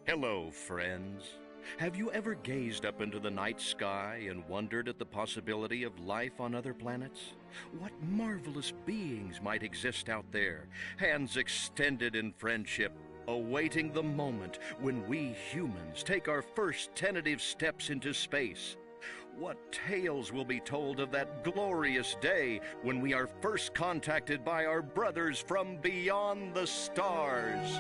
Hello, friends. Have you ever gazed up into the night sky and wondered at the possibility of life on other planets? What marvelous beings might exist out there, hands extended in friendship, awaiting the moment when we humans take our first tentative steps into space? What tales will be told of that glorious day when we are first contacted by our brothers from beyond the stars?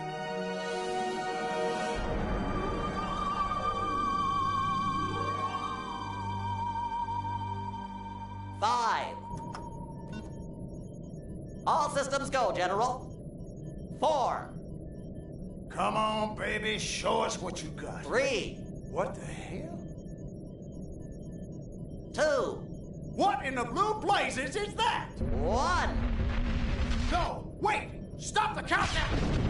5. All systems go, General. 4. Come on, baby, show us what you got. 3. What the hell? 2. What in the blue blazes is that? 1. No, wait! Stop the countdown!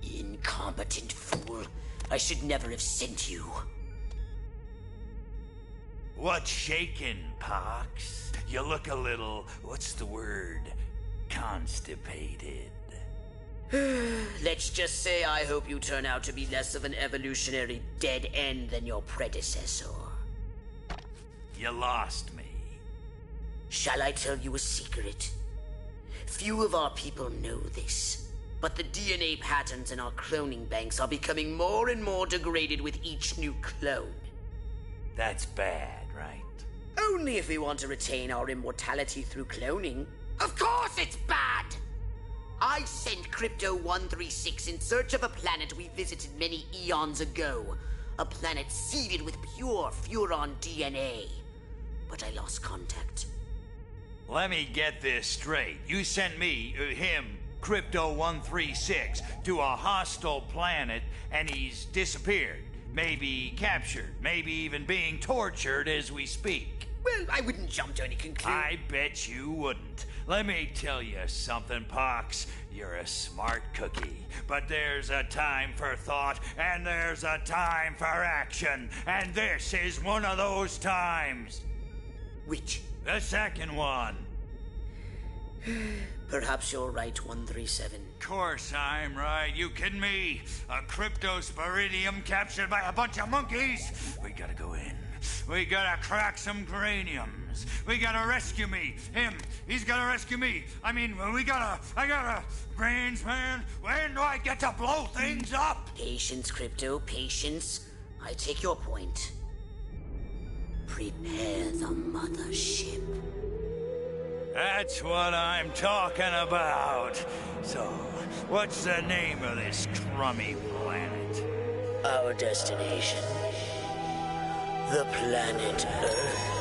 Incompetent fool. I should never have sent you. What's shaking, Pox? You look a little, what's the word, constipated. Let's just say I hope you turn out to be less of an evolutionary dead end than your predecessor. You lost me. Shall I tell you a secret? Few of our people know this, but the DNA patterns in our cloning banks are becoming more and more degraded with each new clone. That's bad, right? Only if we want to retain our immortality through cloning. Of course it's bad! I sent Crypto-136 in search of a planet we visited many eons ago. A planet seeded with pure Furon DNA. But I lost contact. Let me get this straight. You sent me, him, Crypto-136, to a hostile planet, and he's disappeared. Maybe captured, maybe even being tortured as we speak. Well, I wouldn't jump to any conclusion. I bet you wouldn't. Let me tell you something, Pox. You're a smart cookie. But there's a time for thought, and there's a time for action. And this is one of those times. Which? The second one. Perhaps you're right, 137. Course I'm right. You kidding me? A cryptosporidium captured by a bunch of monkeys? We gotta go in. We gotta crack some craniums. We gotta rescue me. Him, he's gotta rescue me. I gotta... Brains, man. When do I get to blow things up? Patience, Crypto, patience. I take your point. Prepare the mothership. That's what I'm talking about. So, what's the name of this crummy planet? Our destination. The planet Earth.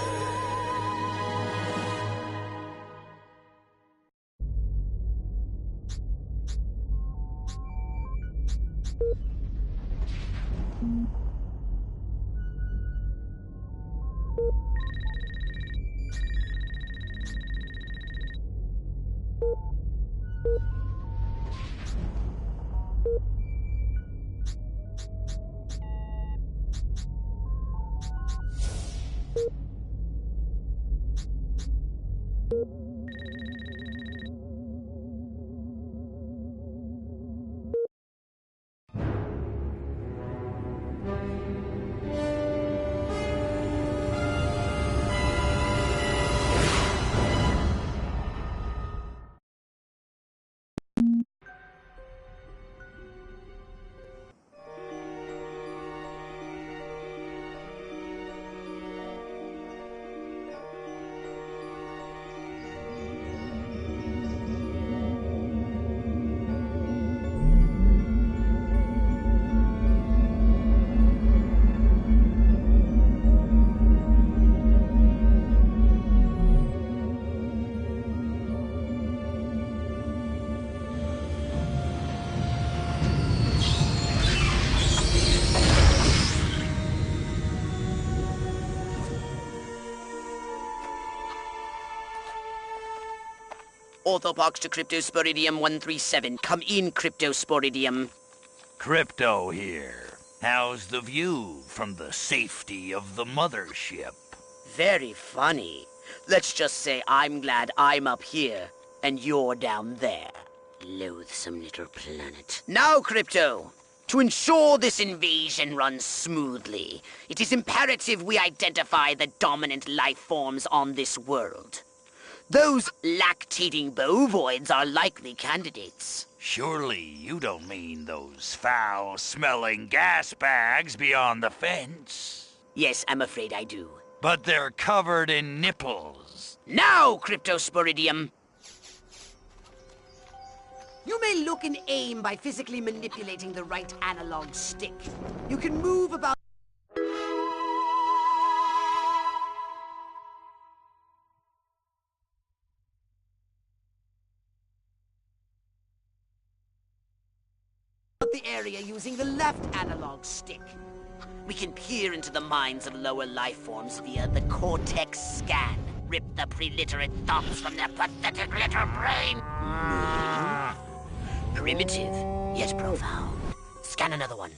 Orthopox to Cryptosporidium 137. Come in, Cryptosporidium. Crypto here. How's the view from the safety of the mothership? Very funny. Let's just say I'm glad I'm up here and you're down there. Loathsome little planet. Now, Crypto, to ensure this invasion runs smoothly, it is imperative we identify the dominant life forms on this world. Those lactating bovoids are likely candidates. Surely you don't mean those foul-smelling gas bags beyond the fence? Yes, I'm afraid I do. But they're covered in nipples. Now, Cryptosporidium! You may look and aim by physically manipulating the right analog stick. You can move about the area using the left analog stick. We can peer into the minds of lower life forms via the cortex scan. Rip the preliterate thoughts from their pathetic little brain. Primitive, yet profound. Scan another one.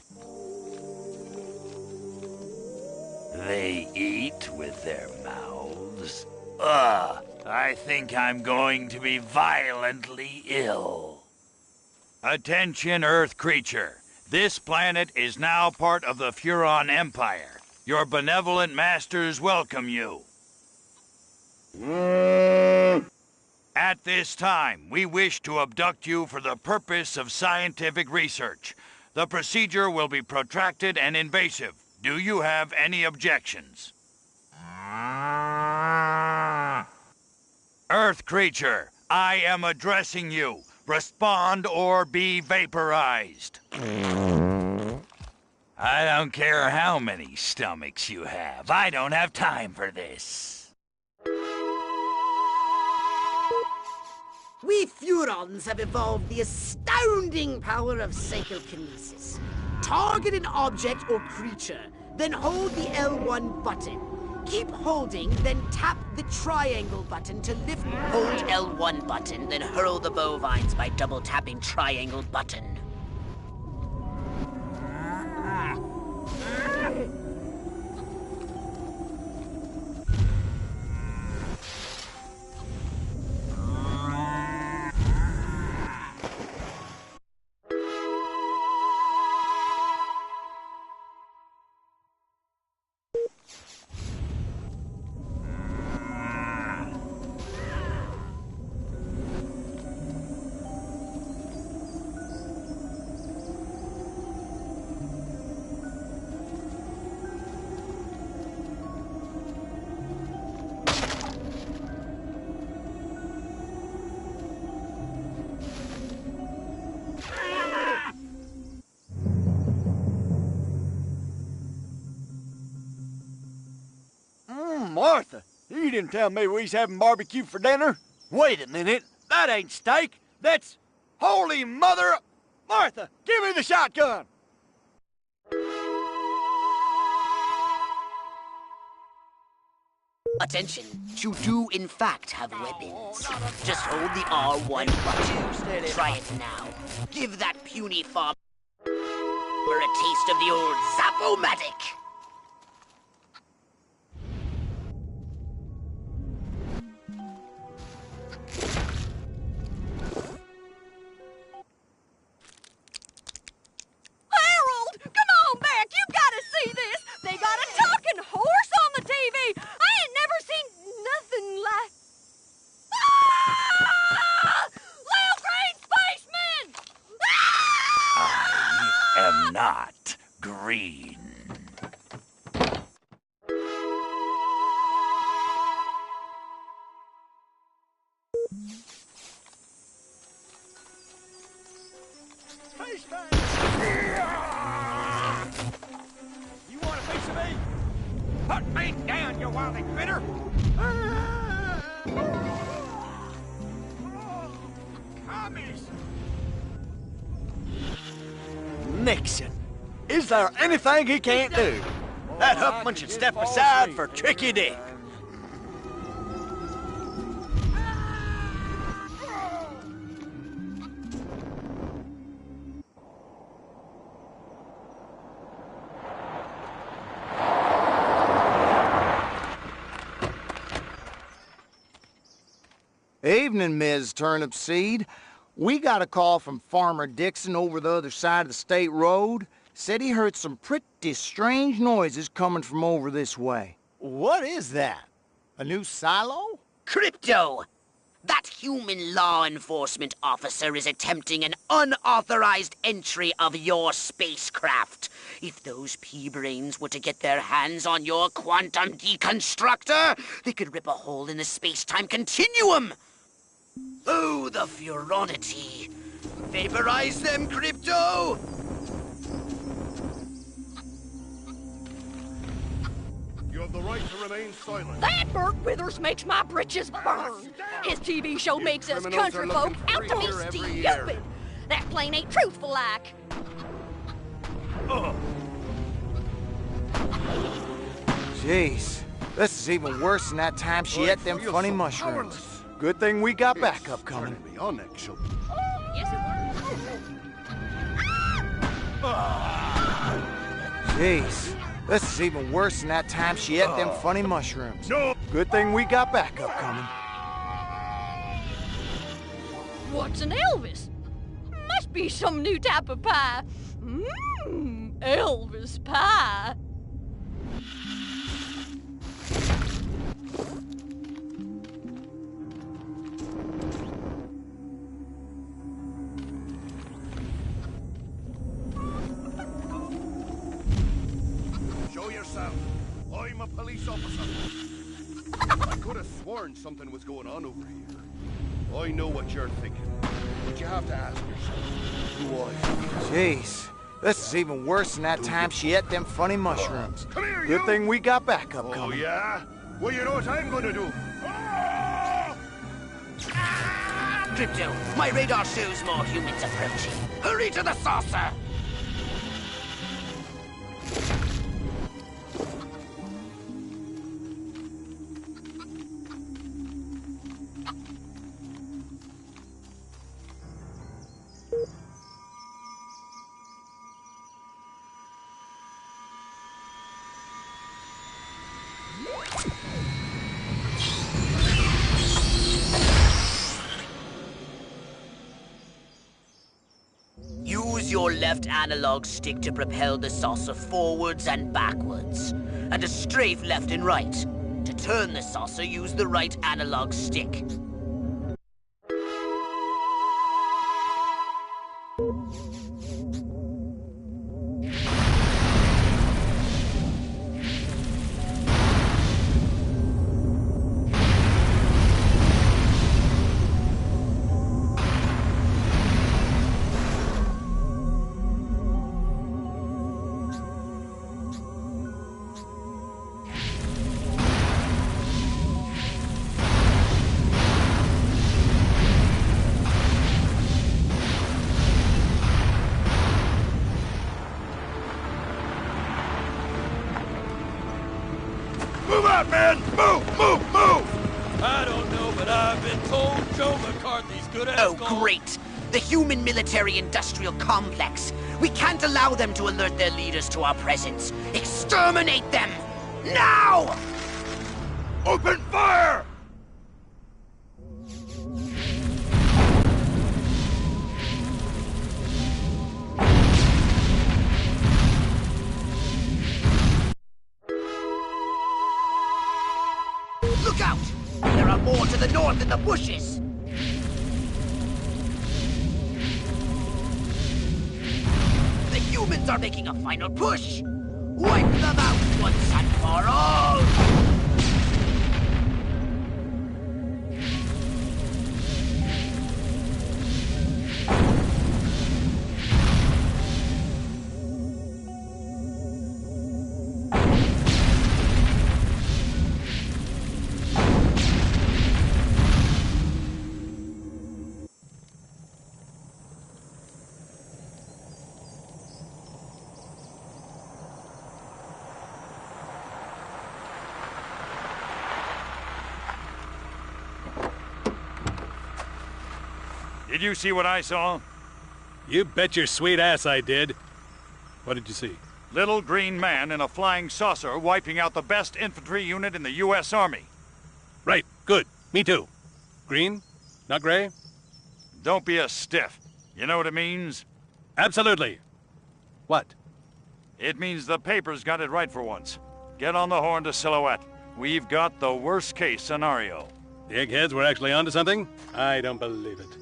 They eat with their mouths? Ugh, I think I'm going to be violently ill. Attention, Earth creature. This planet is now part of the Furon Empire. Your benevolent masters welcome you. At this time, we wish to abduct you for the purpose of scientific research. The procedure will be protracted and invasive. Do you have any objections? Earth creature, I am addressing you. Respond or be vaporized. I don't care how many stomachs you have. I don't have time for this. We Furons have evolved the astounding power of psychokinesis. Target an object or creature, then hold the L1 button. Keep holding, then tap the triangle button to lift. Hold L1 button, then hurl the bovines by double tapping triangle button. Martha, you didn't tell me we was having barbecue for dinner. Wait a minute, that ain't steak. That's holy mother... Martha, give me the shotgun. Attention, you do in fact have weapons. Just hold the R1 button. Try it now. Give that puny farmer a taste of the old Zap-O-Matic. Not green. You want a piece of me? Put me down, you wily critter! Commies! Nixon, is there anything he can't do? That Huffman should step aside for Tricky Dick. Evening, Ms. Turnipseed. We got a call from Farmer Dixon over the other side of the state road. Said he heard some pretty strange noises coming from over this way. What is that? A new silo? Crypto! That human law enforcement officer is attempting an unauthorized entry of your spacecraft. If those pea-brains were to get their hands on your quantum deconstructor, they could rip a hole in the space-time continuum. Oh, the furonity. Vaporize them, Crypto! You have the right to remain silent. That burnt withers makes my britches burn. His TV show makes us country folk out to be stupid. That plain ain't truthful like. Jeez, this is even worse than that time she ate them funny mushrooms. Good thing we got backup coming. Beyond action. Yes, it Jeez, this is even worse than that time she ate them funny mushrooms. No. Good thing we got backup coming. What's an Elvis? Must be some new type of pie. Elvis pie. Show yourself. I'm a police officer. I could have sworn something was going on over here. I know what you're thinking, but you have to ask yourself, who I am. Jeez, this is even worse than that time she ate them funny mushrooms. Come here, Good you! thing we got backup Oh, coming. yeah? Well, you know what I'm gonna do. Crypto, my radar shows more humans approaching. Hurry to the saucer! Use your left analog stick to propel the saucer forwards and backwards, and a strafe left and right. To turn the saucer, use the right analog stick. Move out, man! Move, move, move! I don't know, but I've been told Joe McCarthy's good as Oh, gold. great! The human military-industrial complex. We can't allow them to alert their leaders to our presence. Exterminate them! Now! Open fire! Look out! There are more to the north in the bushes! The humans are making a final push! Wipe them out once and for all! Did you see what I saw? You bet your sweet ass I did. What did you see? Little green man in a flying saucer wiping out the best infantry unit in the U.S. Army. Right, good. Me too. Green, Not gray? Don't be a stiff. You know what it means? Absolutely. What? It means the paper's got it right for once. Get on the horn to Silhouette. We've got the worst case scenario. The eggheads were actually onto something? I don't believe it.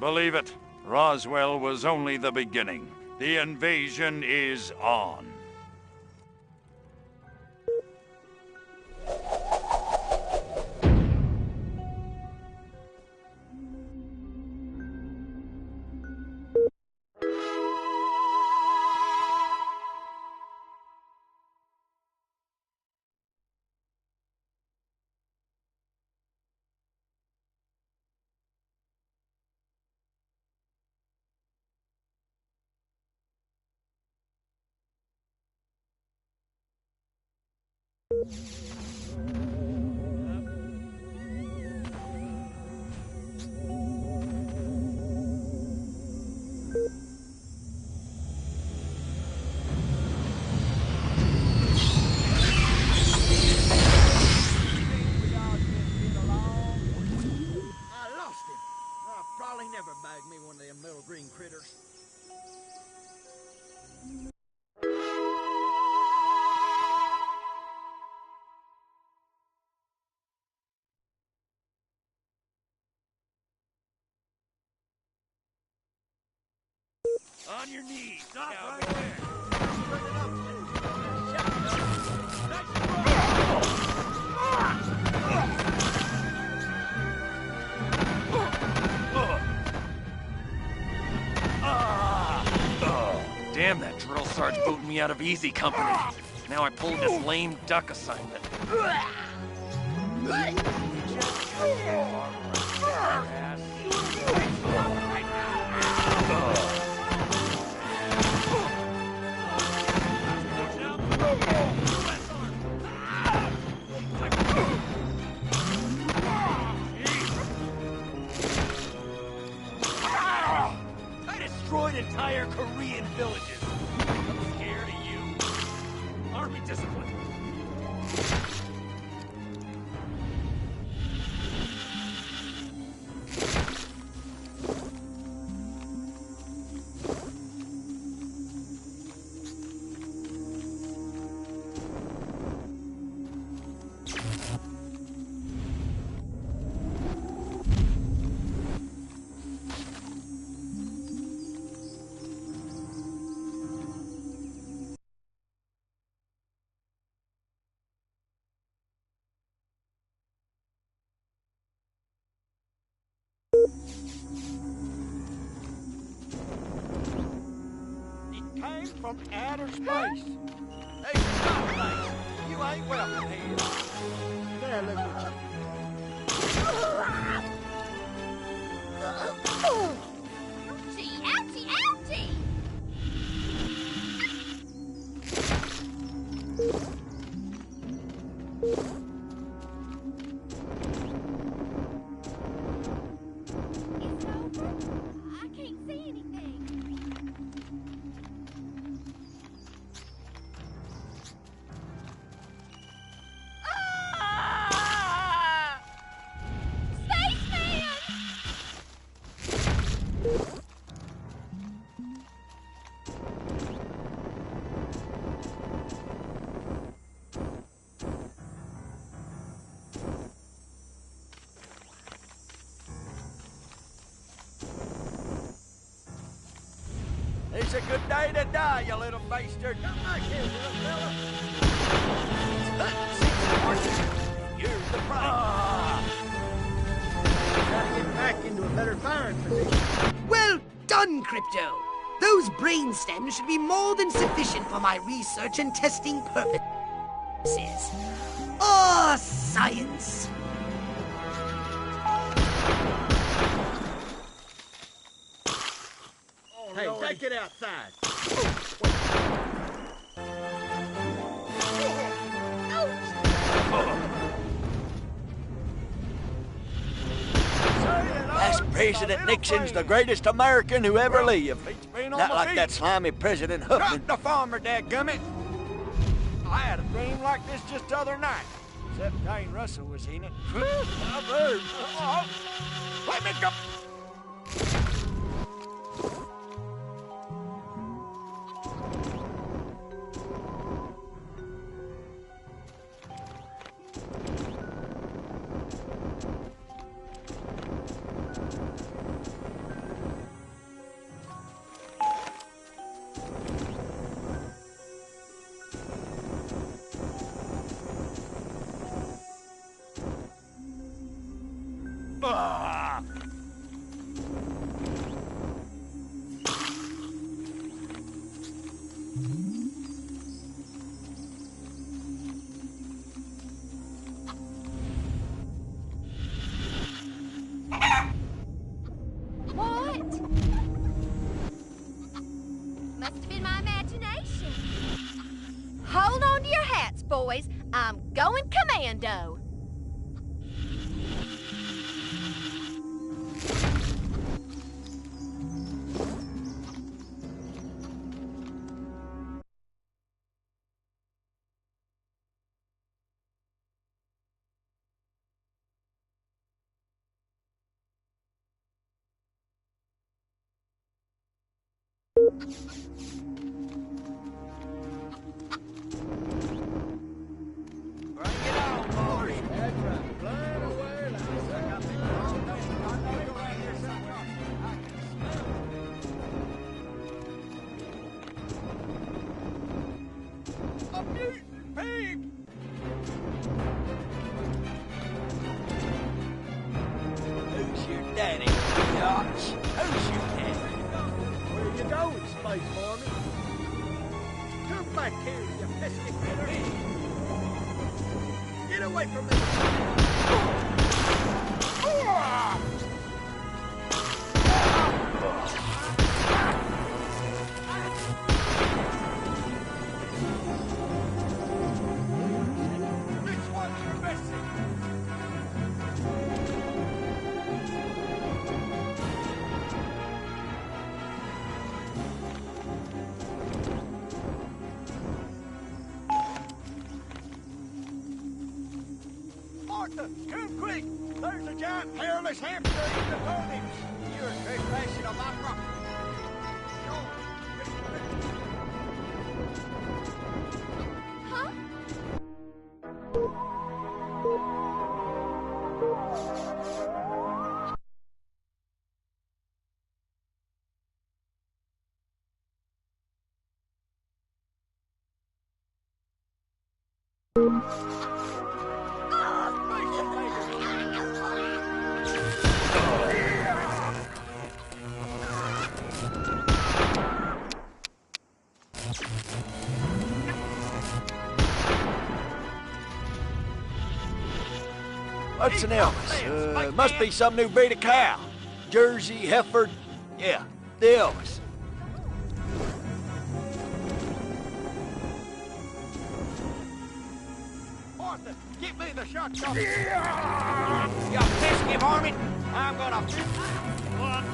Believe it, Roswell was only the beginning. The invasion is on. Never bagged me one of them little green critters. On your knees. Stop right there. Damn, that drill sarge booted me out of easy company. Now I pulled this lame duck assignment. Destroyed entire Korean villages. I'm scared of you. Army discipline. From outer space. Hey, stop, mate. You ain't welcome here. There, look at you. Ouchie, ouchie, ouchie! It's over. I can't see anything. It's a good day to die, you little bastard. Come back here, little fella. You're the prize. Gotta get back into a better firing position. Well done, Crypto. Those brain stems should be more than sufficient for my research and testing purposes. Oh, science! Hey, take it outside. That's President Nixon's the greatest American who ever lived. Not like that slimy President Huffman. Drop the farmer, dadgummit. I had a dream like this just the other night. Except Dane Russell was in it. I've heard. let me go! Ah! What? Must have been my imagination. Hold on to your hats, boys. I'm going commando. A mutant pig! Who's your daddy, biatch? Who's your daddy? Where you going, Space Foreman? Come back here, you pesky critter! Get away from me! Which one's your message? Martha, come quick! There's a giant hairless hamster eating the turnips! You're trespassing on my property! Huh? What's an Elvis? Must be some new breed of cow. Jersey, Heifer, yeah, the Elvis. Martha, get me the shotgun. You pesky varmint! I'm gonna... What?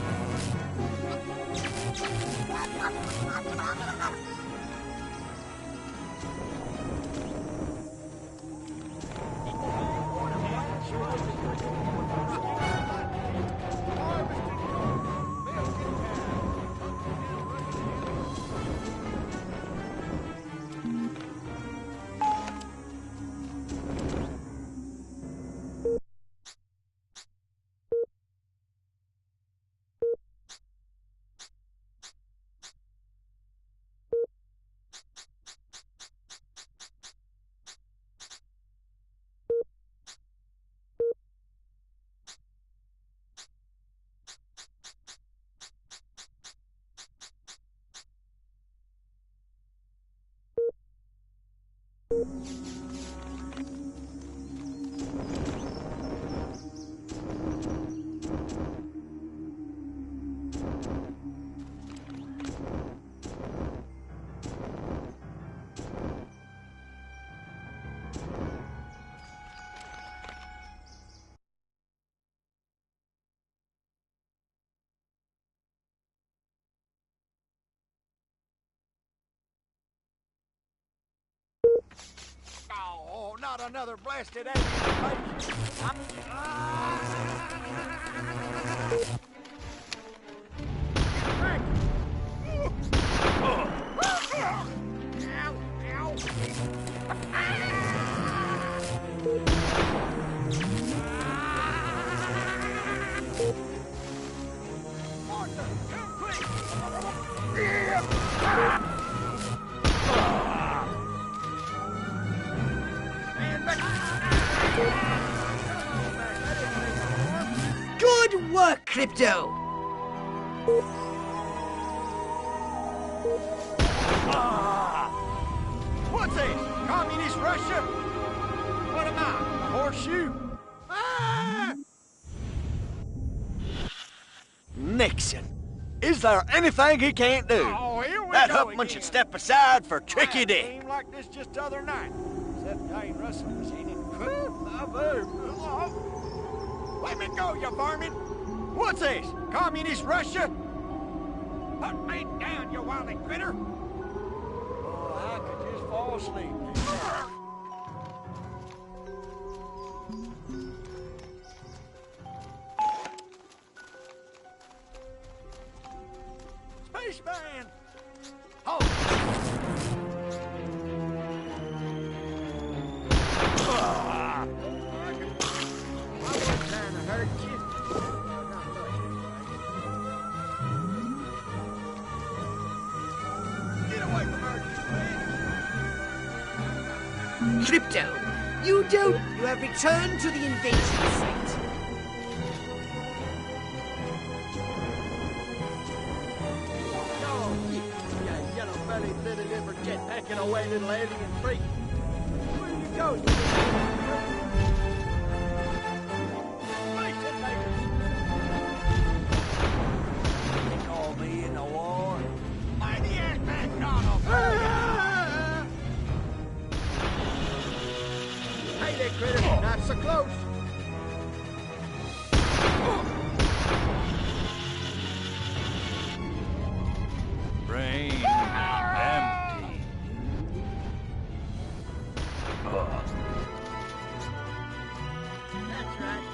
Oh, not another blasted action. work, Crypto! What's this? Communist Russia? What am I? A horseshoe? Ah! Nixon. Is there anything he can't do? Oh, here we That go Huffman again. should step aside for Tricky I had a Dick. game like this just the other night. Except I ain't wrestling machine and let me go, you varmint! What's this? Communist Russia? Put me down, you wily critter! Oh, I could just fall asleep. Spaceman! Oh! I wasn't trying to hurt you. Get away from her, you man! Crypto, you have returned to the invasion site. Oh, you yellow-bellied, lily-livered, jet-packing away little alien freak. Where you go, you Space invaders! They call me in the war. Maniac McDonald! Hey there, critter. Not so close. Brain empty. That's right.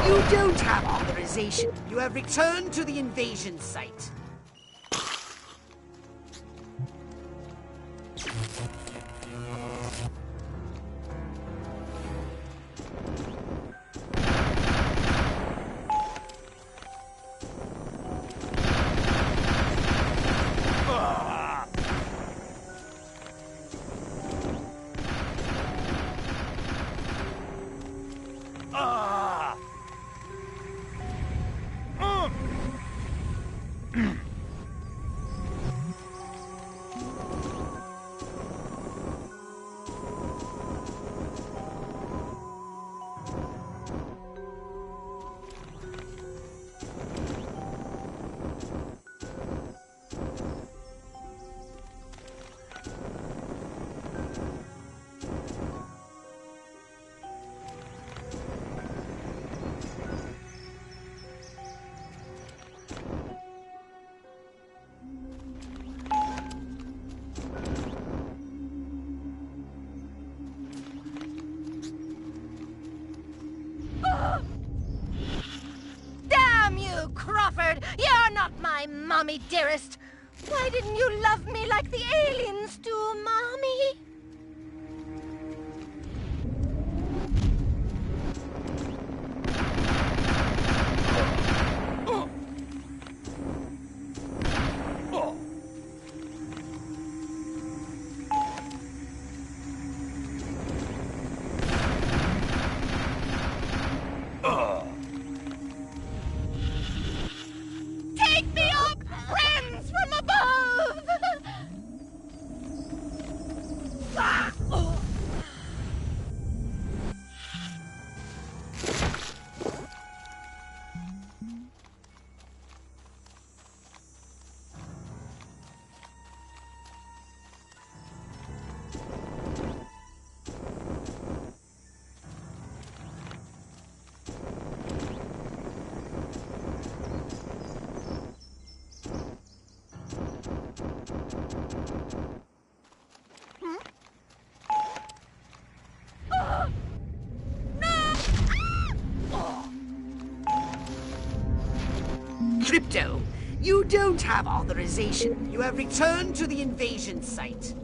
You don't have authorization. You have returned to the invasion site. Mommy dearest. Why didn't you love me like the aliens do, Mommy? Take me up, friends from above! Ah! Oh. Crypto, you don't have authorization. You have returned to the invasion site.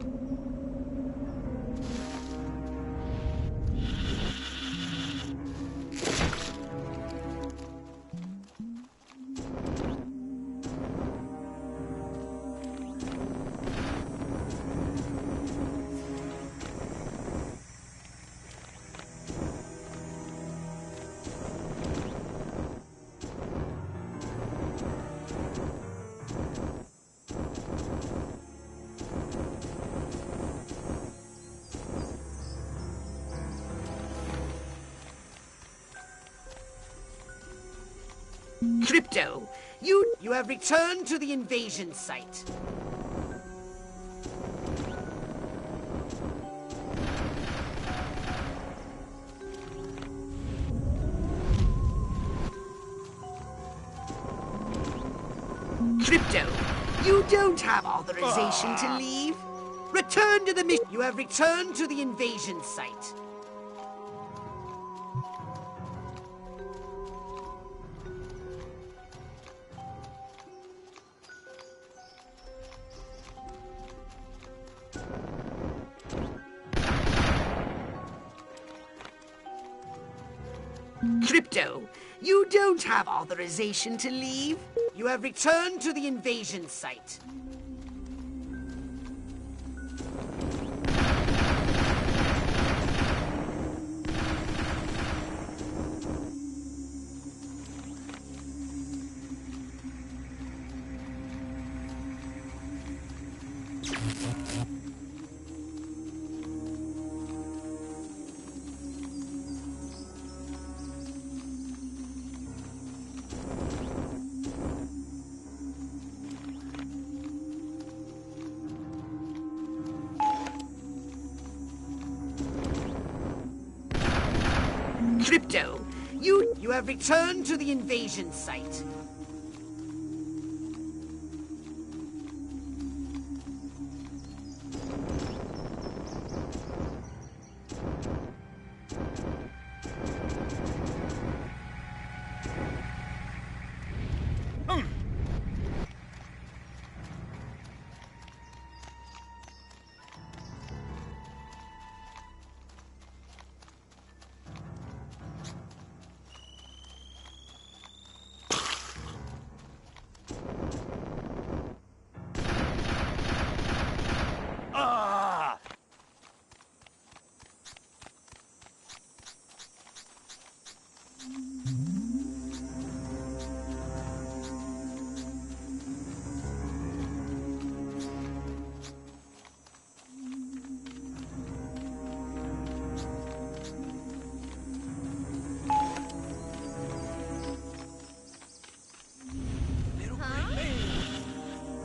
Crypto, you have returned to the invasion site. Crypto, you don't have authorization to leave. Return to the mission. You have returned to the invasion site. Crypto, you don't have authorization to leave. You have returned to the invasion site. Crypto, you have returned to the invasion site.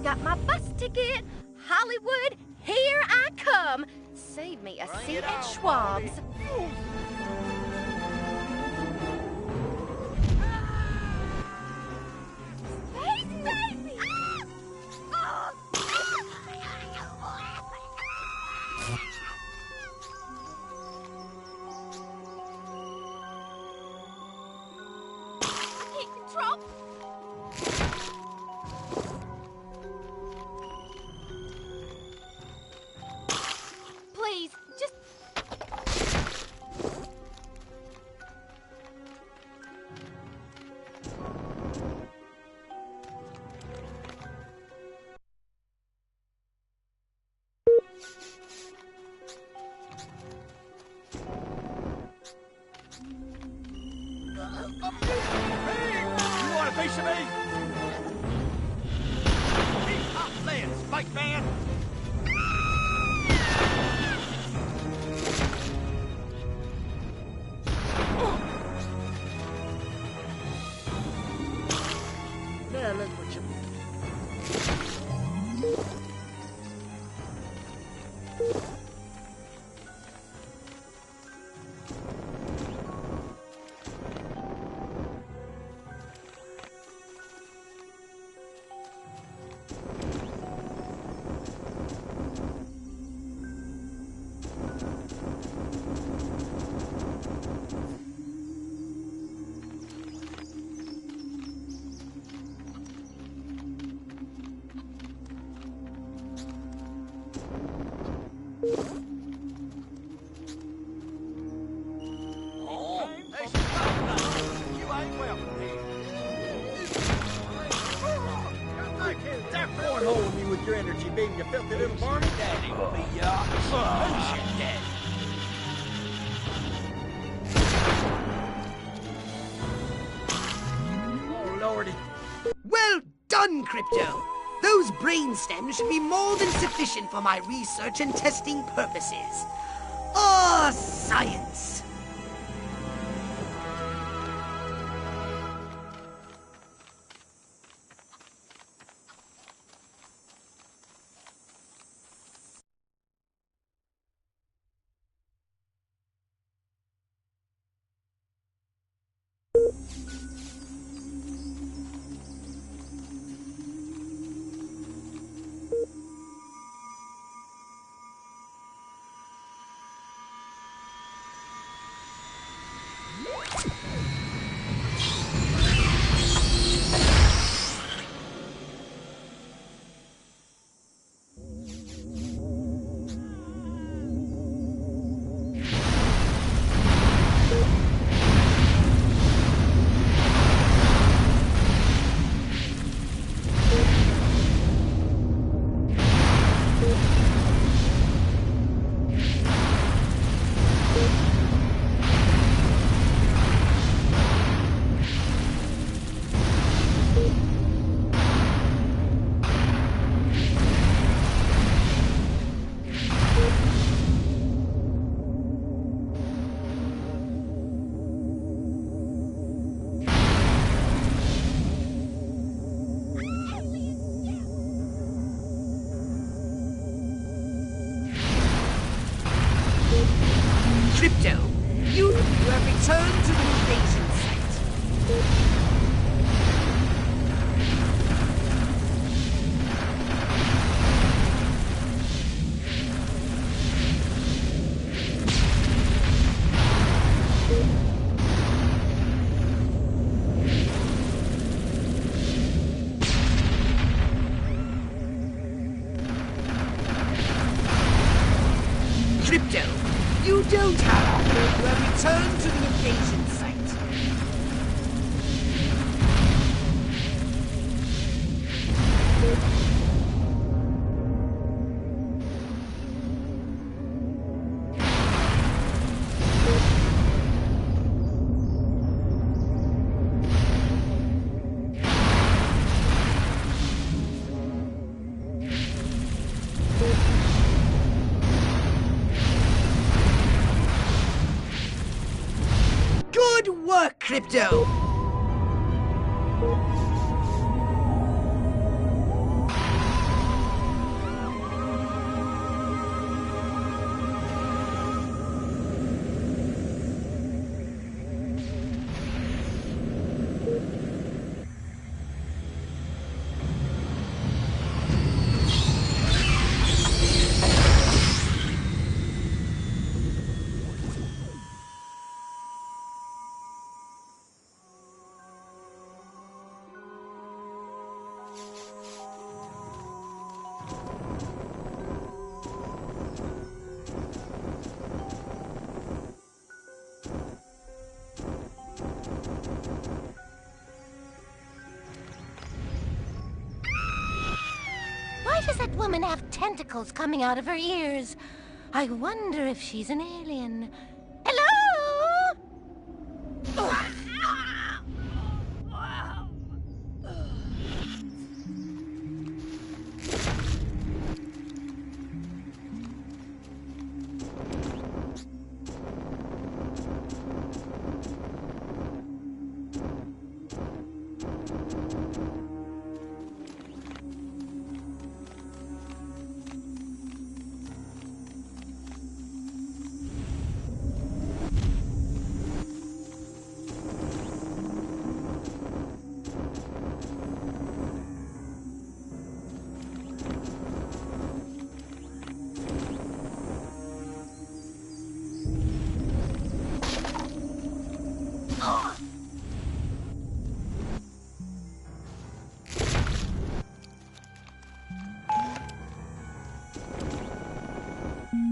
Got my bus ticket. Hollywood, here I come. Save me a seat at Schwab's. Space baby! I can't control. You want a piece of me? Keep up there, Spike Man! Now look what you cornholing me with your energy beam, you filthy little Barney. Daddy will be your execution daddy. Oh, Lordy. Well done, Crypto. Those brain stems should be more than sufficient for my research and testing purposes. Ah, science. Crypto, you have returned to the invasion site. Crypto, you don't have. You have returned to the invasion site. Good work, Crypto! Why does that woman have tentacles coming out of her ears? I wonder if she's an alien. Hello?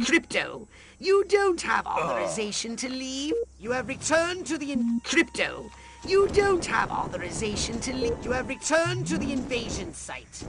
Crypto, you don't have authorization to leave. You have returned to the Crypto, you don't have authorization to leave. You have returned to the invasion site.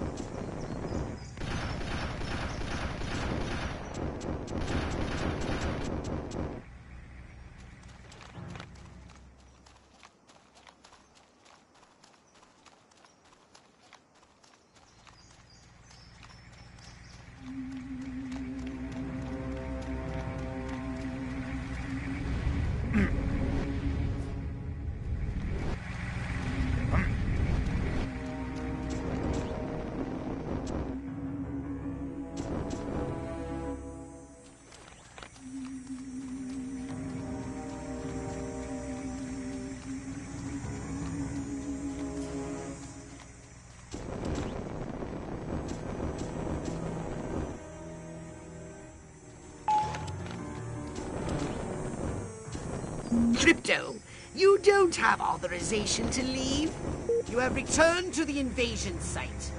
Crypto, you don't have authorization to leave. You have returned to the invasion site.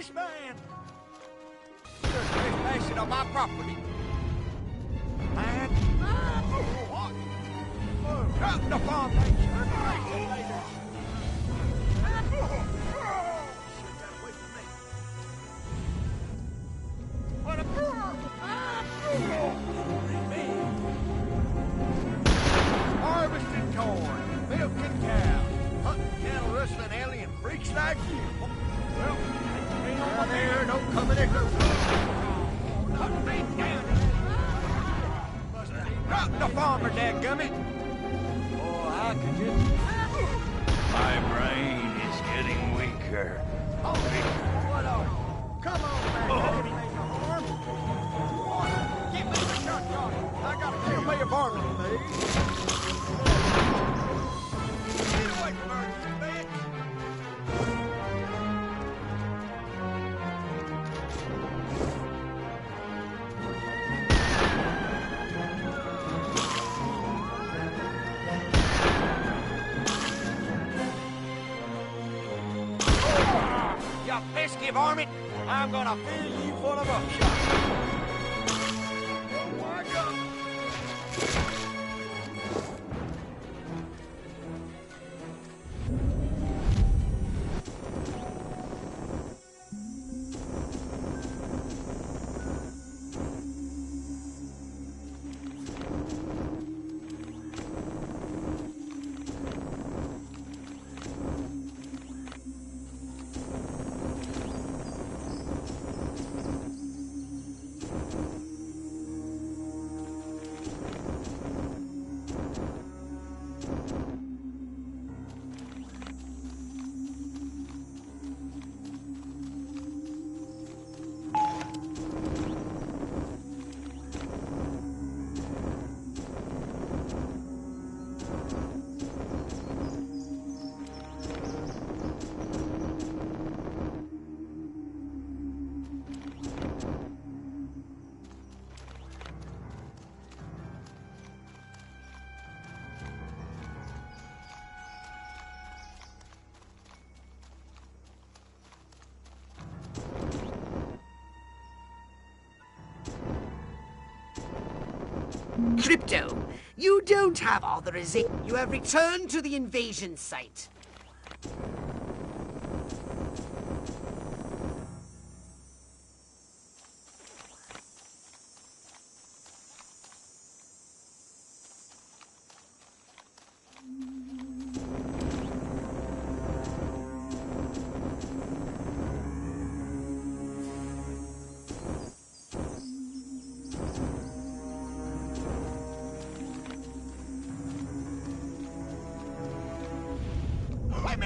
Spaceman! You're trespassing on my property. Man! What? Drop the foundation! What a harvesting corn, milking cows, hunting cattle, rustling alien freaks like you. Well, down there, don't come in there. Hunt me down. Drop the farmer, dadgummit. Oh, I could just... My brain is getting weaker. Oh, what on? Come on, man. That ain't no harm. What? Give me the shotgun. I gotta kill me a varmint, please. Get away from her, you bitch. You pesky varmint! I'm gonna fill you full of buckshot. Oh my God! Crypto, you don't have authorization. You have returned to the invasion site.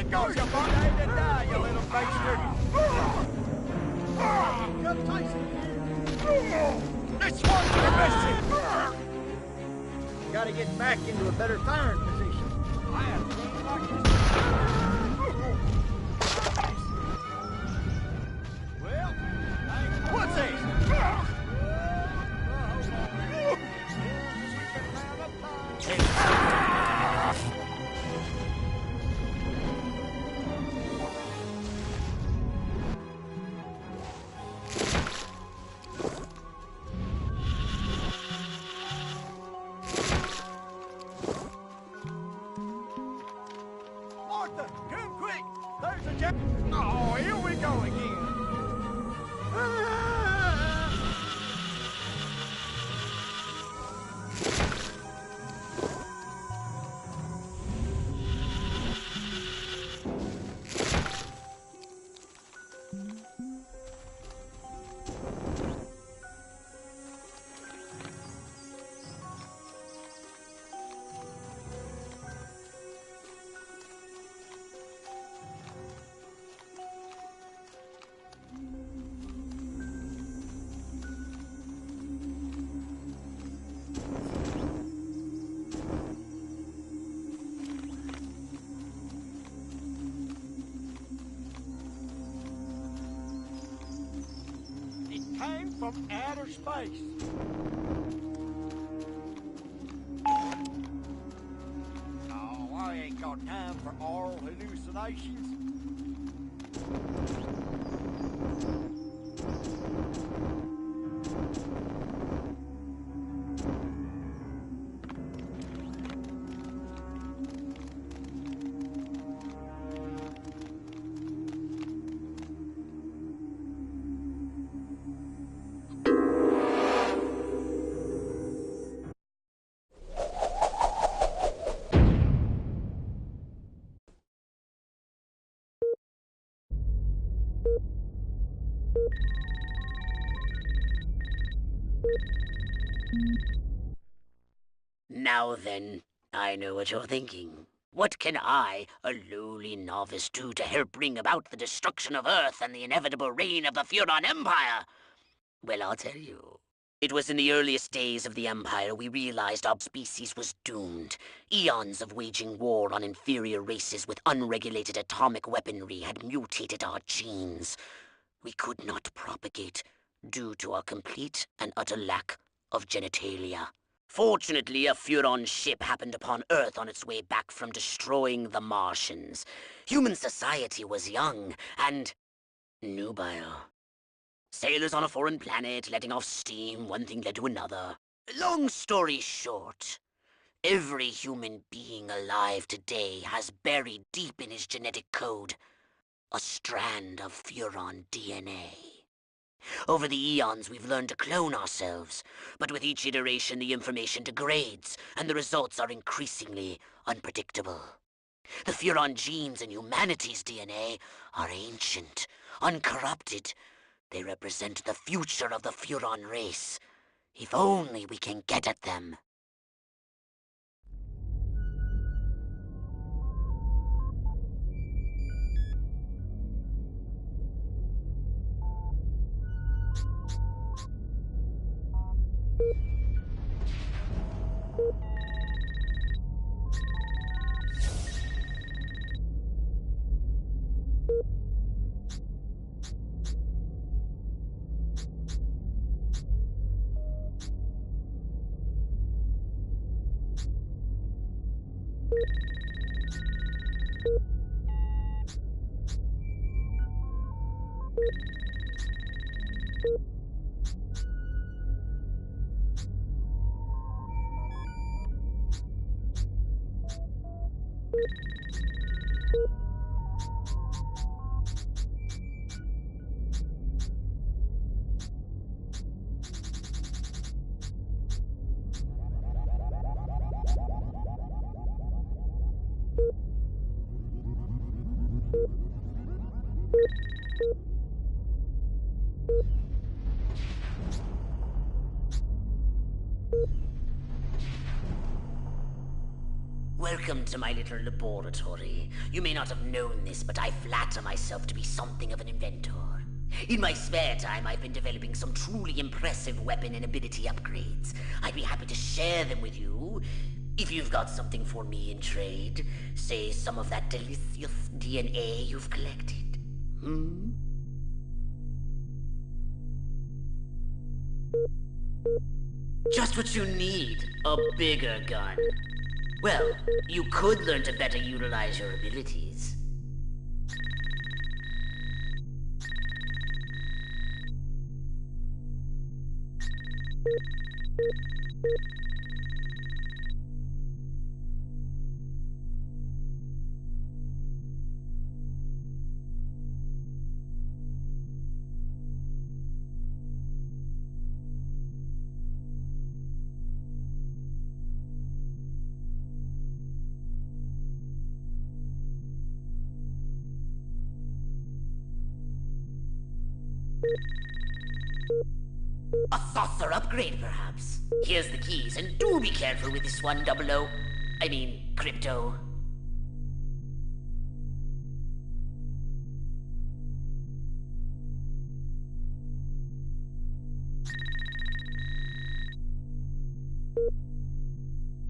Here goes your birthday to die, you little bastard! Come, Tyson! This one's your missing! Gotta get back into a better firing position. I have seen like this. Well, what's this? Martha, come quick! There's a jack. Oh, here we go again. Came from outer space. Oh, I ain't got time for oral hallucinations. Now then, I know what you're thinking. What can I, a lowly novice, do to help bring about the destruction of Earth and the inevitable reign of the Furon Empire? Well, I'll tell you. It was in the earliest days of the Empire we realized our species was doomed. Eons of waging war on inferior races with unregulated atomic weaponry had mutated our genes. We could not propagate due to our complete and utter lack of genitalia. Fortunately, a Furon ship happened upon Earth on its way back from destroying the Martians. Human society was young and nubile. Sailors on a foreign planet, letting off steam, one thing led to another. Long story short, every human being alive today has buried deep in his genetic code a strand of Furon DNA. Over the eons, we've learned to clone ourselves, but with each iteration, the information degrades, and the results are increasingly unpredictable. The Furon genes in humanity's DNA are ancient, uncorrupted. They represent the future of the Furon race. If only we can get at them. Welcome to my little laboratory. You may not have known this, but I flatter myself to be something of an inventor. In my spare time, I've been developing some truly impressive weapon and ability upgrades. I'd be happy to share them with you, if you've got something for me in trade. Say some of that delicious DNA you've collected. Just what you need, a bigger gun. Well, you could learn to better utilize your abilities. A saucer upgrade, perhaps. Here's the keys, and do be careful with this one, 00. I mean, Crypto.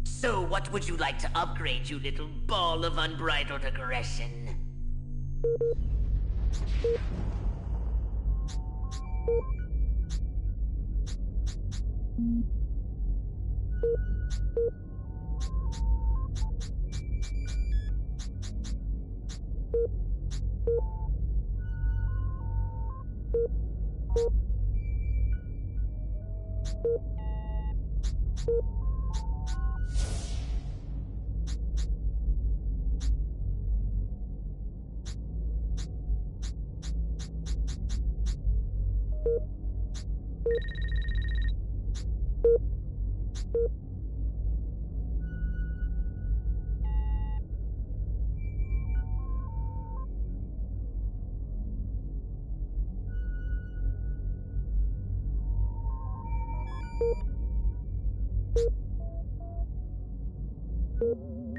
So what would you like to upgrade, you little ball of unbridled aggression?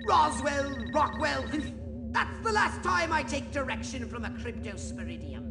Roswell, Rockwell, that's the last time I take direction from a cryptosporidium.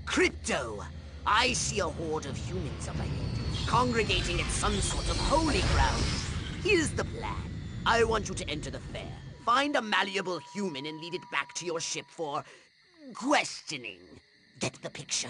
Crypto! I see a horde of humans up ahead, congregating at some sort of holy ground. Here's the plan. I want you to enter the fair, find a malleable human and lead it back to your ship for questioning. Get the picture?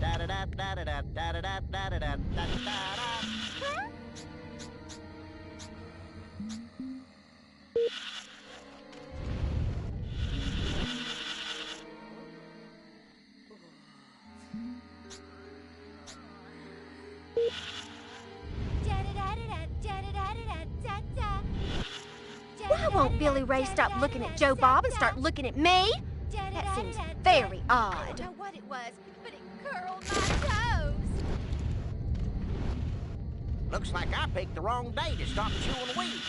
Da-da-da-da-da-da-da-da-da-da. won't Billy Ray stop looking at Joe Bob and start looking at me? That seems very odd. I don't know what it was, but it curled my toes. Looks like I picked the wrong day to stop chewing weed.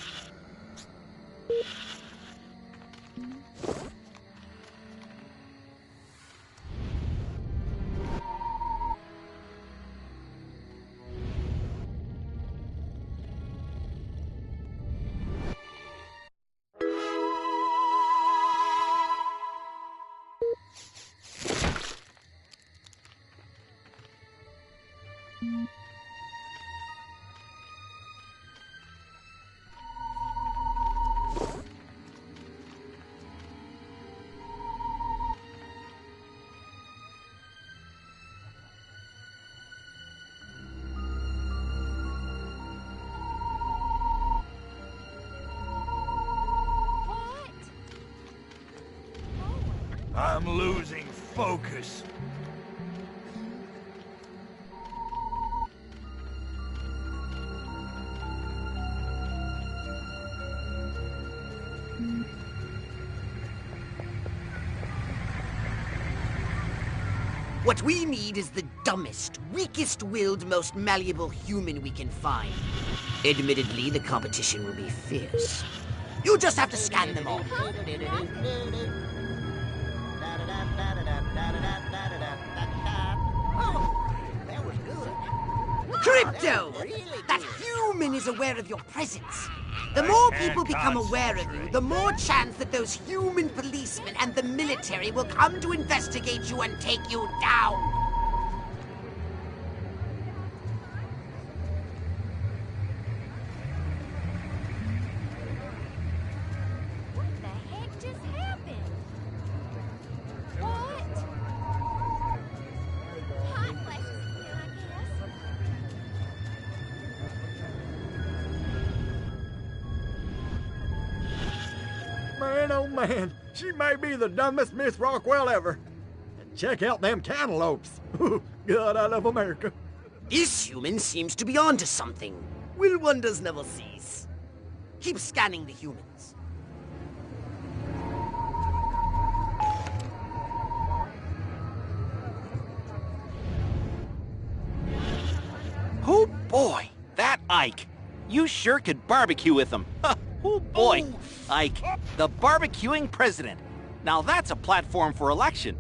I'm losing focus. What we need is the dumbest, weakest-willed, most malleable human we can find. Admittedly, the competition will be fierce. You just have to scan them all. Oh, that was good. Crypto! That human is aware of your presence. The more people become aware of you, the more chance that those human policemen and the military will come to investigate you and take you down. What the heck just happened? What? Hot flashes again, I guess. Man, oh man, she may be the dumbest Miss Rockwell ever. And check out them cantaloupes. God, I love America. This human seems to be onto something. Will wonders never cease? Keep scanning the humans. Oh boy, that Ike. You sure could barbecue with him. Oh boy, Ike, the barbecuing president. Now that's a platform for election.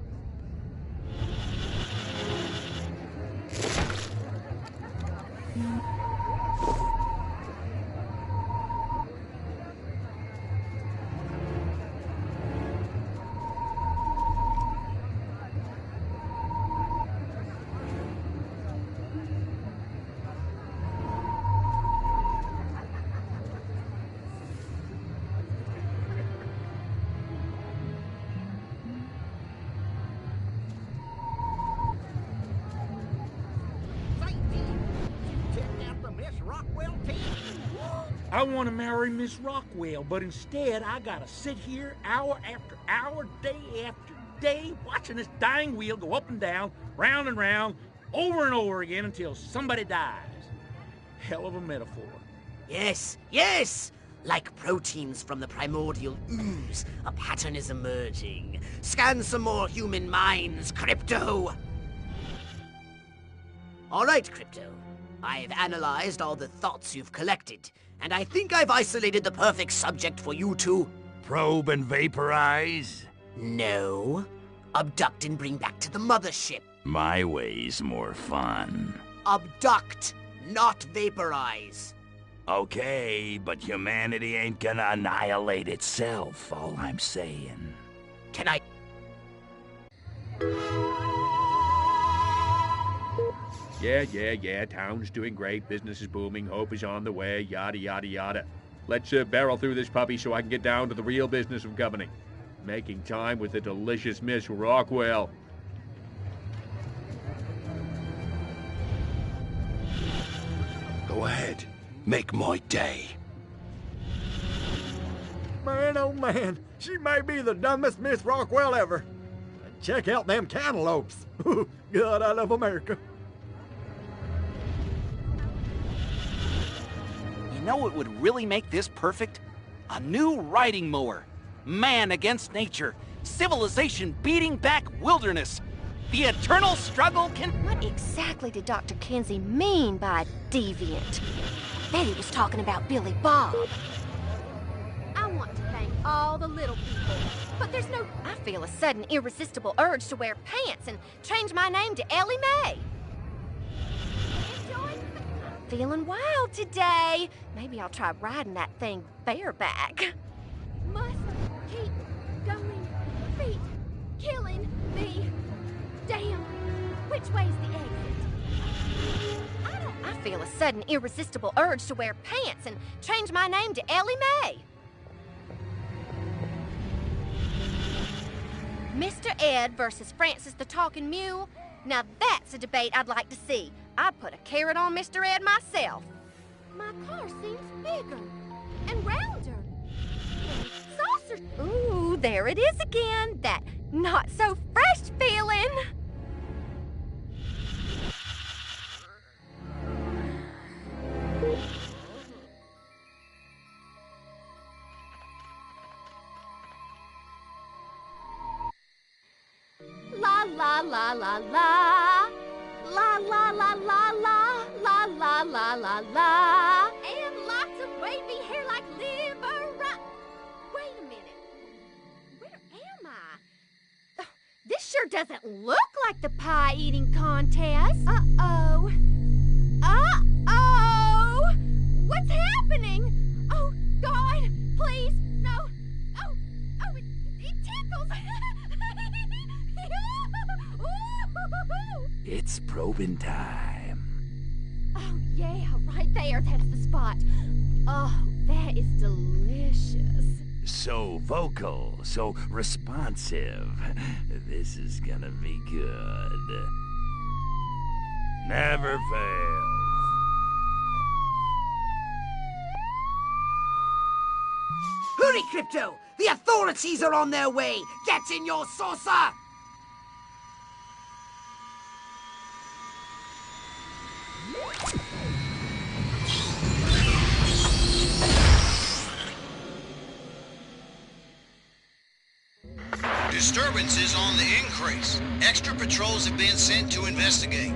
I want to marry Miss Rockwell, but instead I gotta sit here hour after hour, day after day, watching this dying wheel go up and down, round and round, over and over again until somebody dies. Hell of a metaphor. Yes, yes! Like proteins from the primordial ooze, a pattern is emerging. Scan some more human minds, Crypto! All right, Crypto. I've analyzed all the thoughts you've collected, and I think I've isolated the perfect subject for you to... Probe and vaporize? No. Abduct and bring back to the mothership. My way's more fun. Abduct, not vaporize. Okay, but humanity ain't gonna annihilate itself, all I'm saying. Can I... Yeah, town's doing great, business is booming, hope is on the way, yada, yada, yada. Let's barrel through this puppy so I can get down to the real business of governing. Making time with the delicious Miss Rockwell. Go ahead. Make my day. Man, oh man, she may be the dumbest Miss Rockwell ever. And check out them cantaloupes. God, I love America. You know what would really make this perfect? A new riding mower. Man against nature. Civilization beating back wilderness. The eternal struggle can... What exactly did Dr. Kinsey mean by deviant? Bet he was talking about Billy Bob. I want to thank all the little people, but there's no... I feel a sudden irresistible urge to wear pants and change my name to Ellie Mae. I'm feeling wild today. Maybe I'll try riding that thing bareback. Must keep going. Feet killing me. Damn. Which way's the exit? I feel a sudden irresistible urge to wear pants and change my name to Ellie Mae. Mr. Ed versus Francis the Talking Mule. Now that's a debate I'd like to see. I'd put a carrot on Mr. Ed myself. My car seems bigger and rounder. And saucer. Ooh, there it is again. That not so fresh feeling. La la la la la. La la la la la. La la la la la. And lots of wavy hair like liver. Wait a minute. Where am I? Oh, this sure doesn't look like the pie eating contest. Uh-oh. Uh-oh! What's happening? Oh, God, please, no. Oh, it tickles. It's probing time. Oh, yeah, right there. That's the spot. Oh, that is delicious. So vocal, so responsive. This is gonna be good. Never fails. Hurry, Crypto! The authorities are on their way! Get in your saucer! Disturbances on the increase. Extra patrols have been sent to investigate.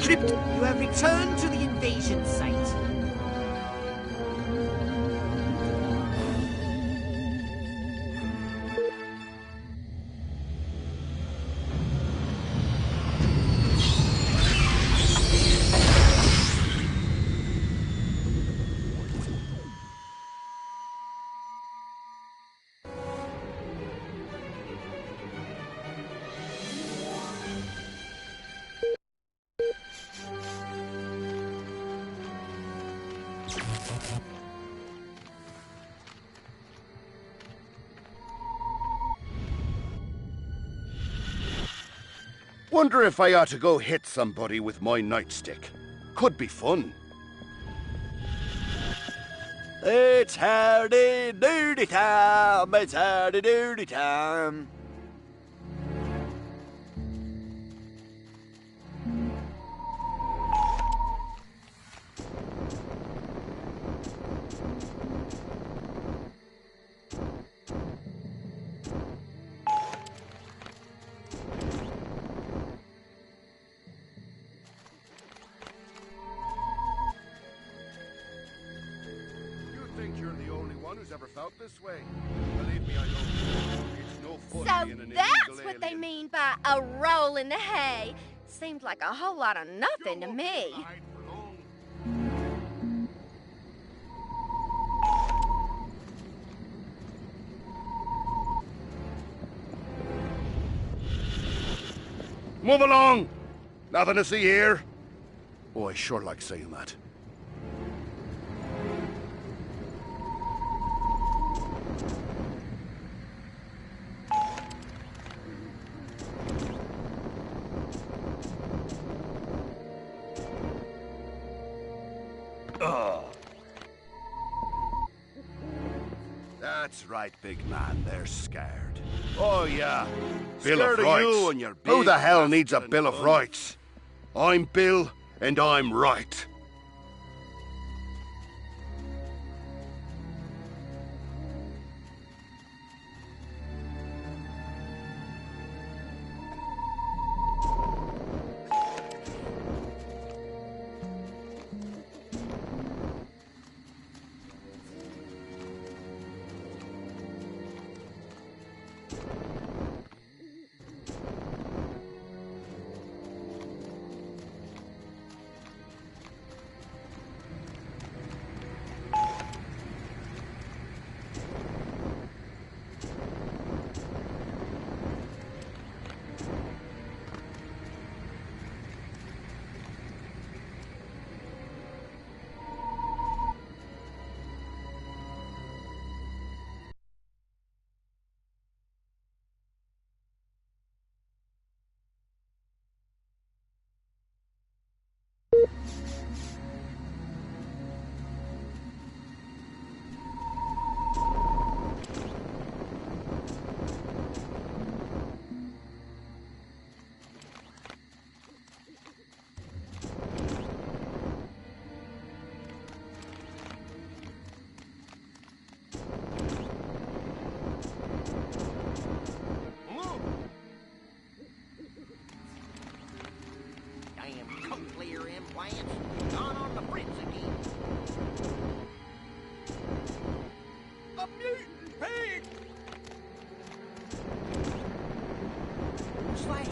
Crypto, you have returned to the invasion site. Wonder if I ought to go hit somebody with my nightstick. Could be fun. It's howdy doody time. It's howdy doody time. You're the only one who's ever felt this way. Believe me, I know. It's no fun So being an that's illegal what they alien. mean by a roll in the hay. Seems like a whole lot of nothing to me. Move along! Nothing to see here. Oh, I sure like saying that. That's right, big man. They're scared. Oh, yeah. Bill Scared of of Rights. you and your Who big the hell needs a masculine Bill of gun. Rights? I'm Bill, and I'm right. Damn cochlear implants. Gone on the fritz again. A mutant pig! Who's that?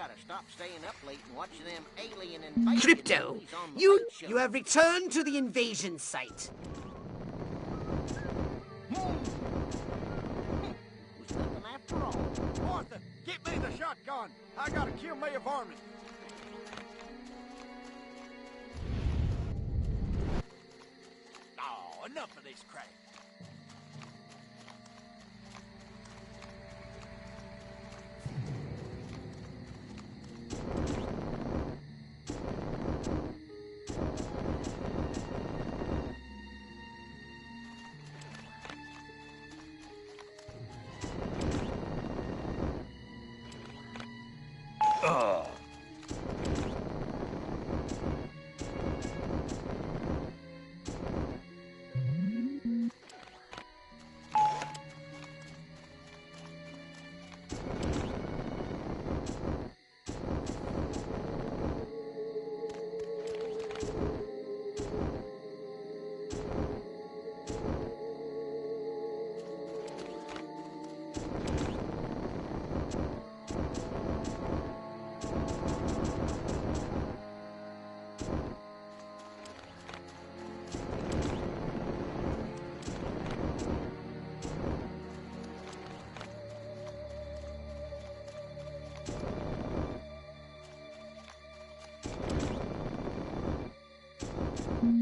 gotta stop staying up late and watching them alien invasion Crypto, movies on the you Late Show. you have returned to the invasion site. Was nothing after all. Martha, get me the shotgun. I gotta kill me a varmint. Oh, enough of this crap.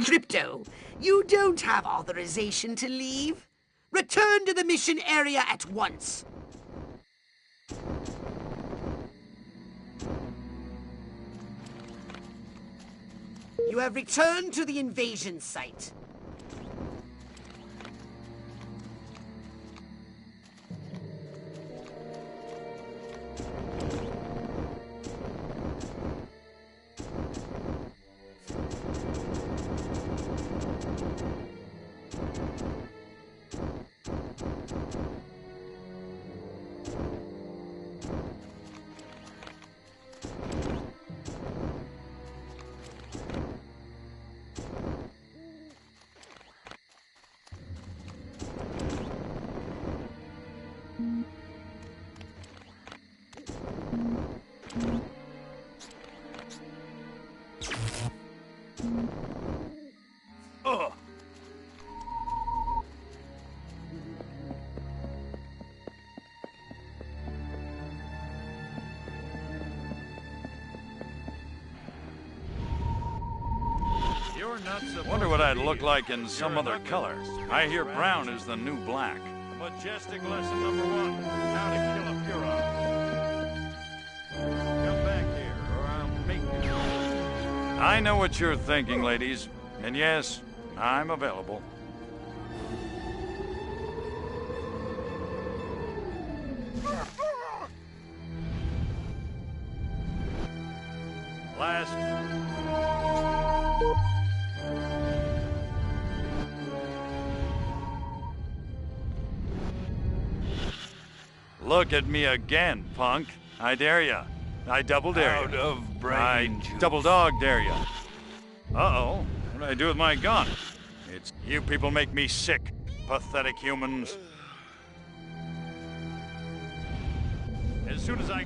Crypto, you don't have authorization to leave. Return to the mission area at once. You have returned to the invasion site. Wonder what I'd look like in some other color. I hear brown is the new black. Majestic lesson number 1, how to kill a Huron. Come back here, or I'll make you. I know what you're thinking, ladies. And yes, I'm available. Last. Look at me again, punk. I dare ya. I double dare ya. Out of brain I juice. double dog dare ya. Uh-oh. What do I do with my gun? It's you people make me sick. Pathetic humans. As soon as I...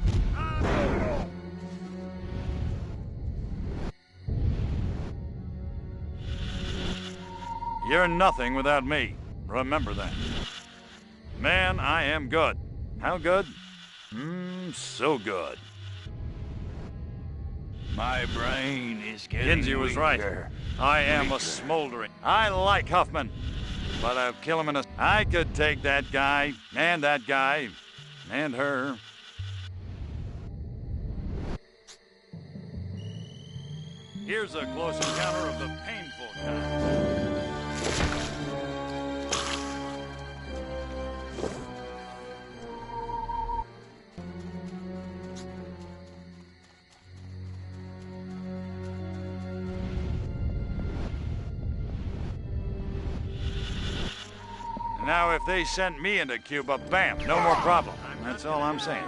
You're nothing without me. Remember that. Man, I am good. How good? So good. My brain is getting Kinsey was right. weaker. I am a smoldering. I like Huffman, but I'll kill him in a... I could take that guy, and her. Here's a close encounter of the painful kind. Now, if they sent me into Cuba, bam, no more problem. That's all I'm saying.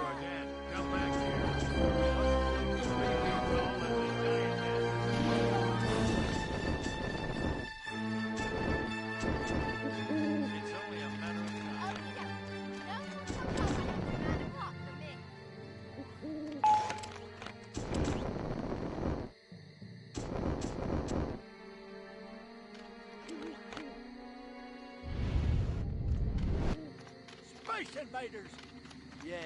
invaders. Yeah,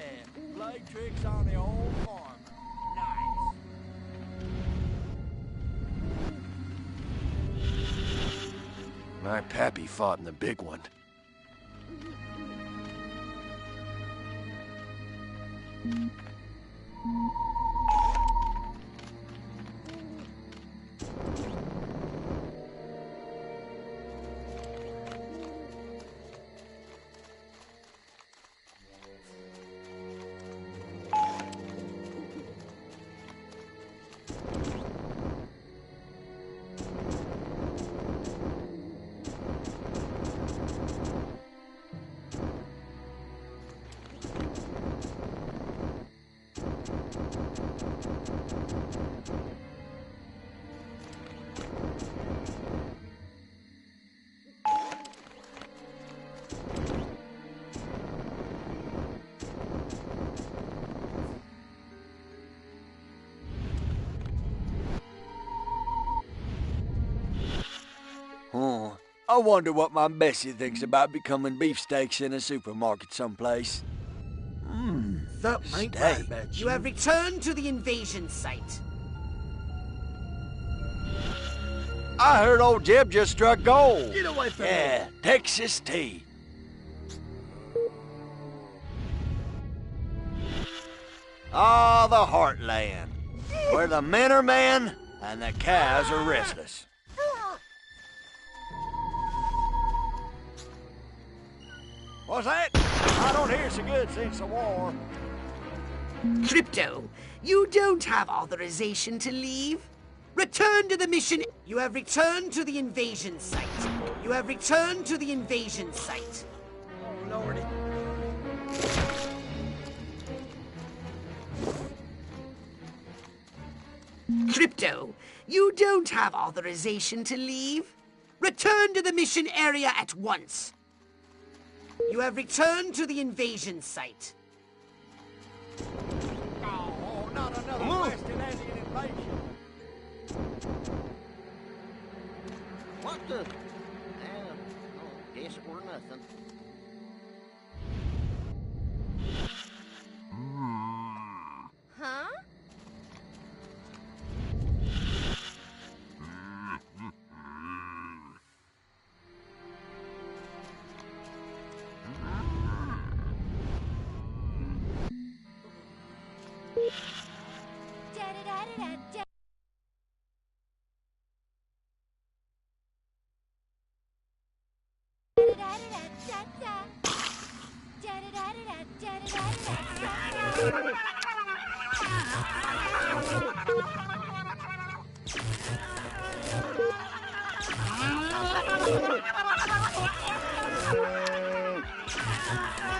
play tricks on the old farmer. Nice. My pappy fought in the big one. I wonder what my Bessie thinks about becoming beefsteaks in a supermarket someplace. Something ain't right about you. You have returned to the invasion site. I heard old Jeb just struck gold. Get away from Yeah, Texas tea. Ah, the heartland, where the men are men and the cows are restless. What's that? I don't hear so good since the war. Crypto, you don't have authorization to leave. Return to the mission. You have returned to the invasion site. You have returned to the invasion site. Oh, Lordy. Crypto, you don't have authorization to leave. Return to the mission area at once. You have returned to the invasion site. Oh, not another West Atlantic invasion. What the? Guess it were nothing. Huh? Da-da-da-da-da.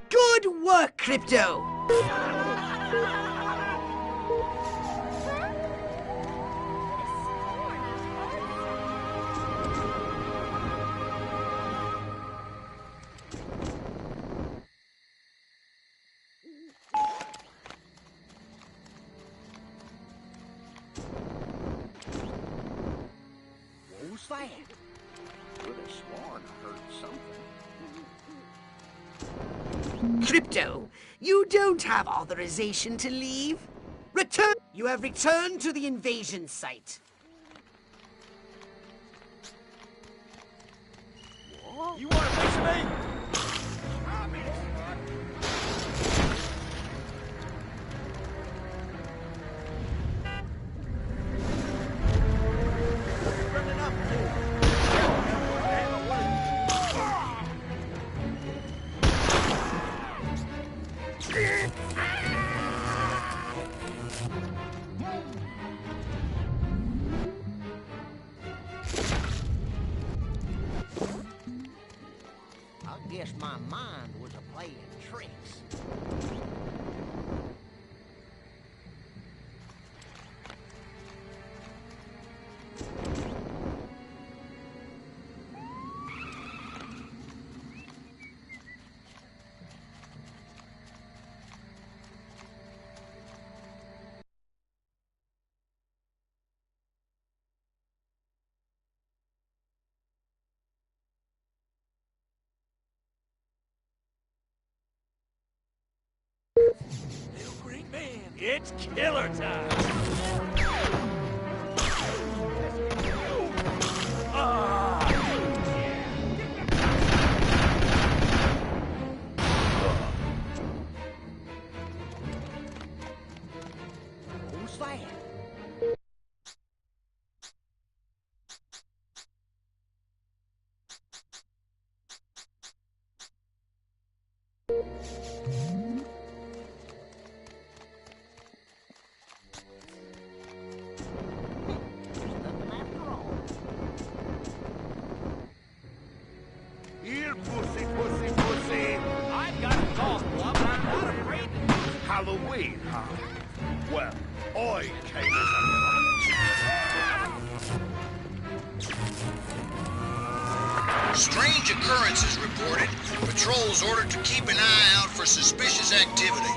Good work, Crypto. What was that? Could have sworn I heard something. Crypto, you don't have authorization to leave. Return. You have returned to the invasion site. What? You want a piece of me? It's killer time! Who's that? Here, pussy, pussy, pussy. I've got a golf club, and I'm not afraid to use it. Halloween, huh? Well, I came as a... Strange occurrences reported. Patrols ordered to keep an eye out for suspicious activity.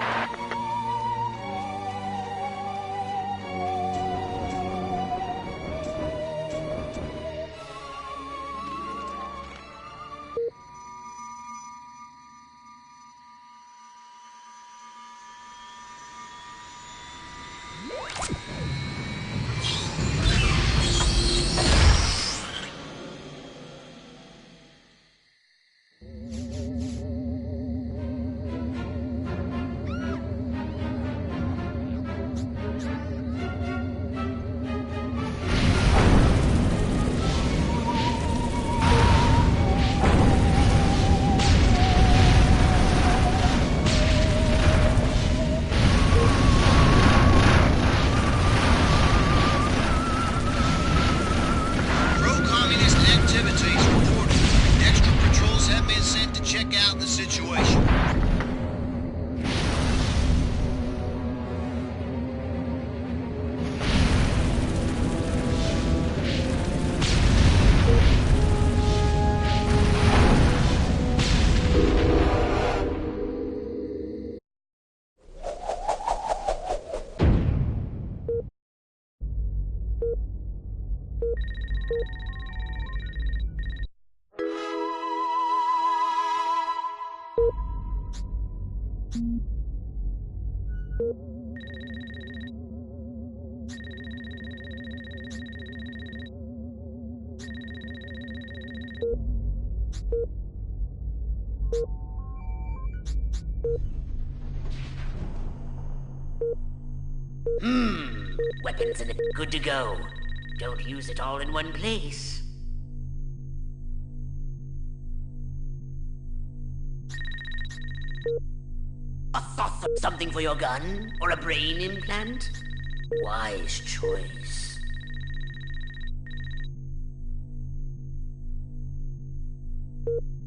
Weapons and good to go. Don't use it all in one place. A thought, something for your gun? Or a brain implant? Wise choice.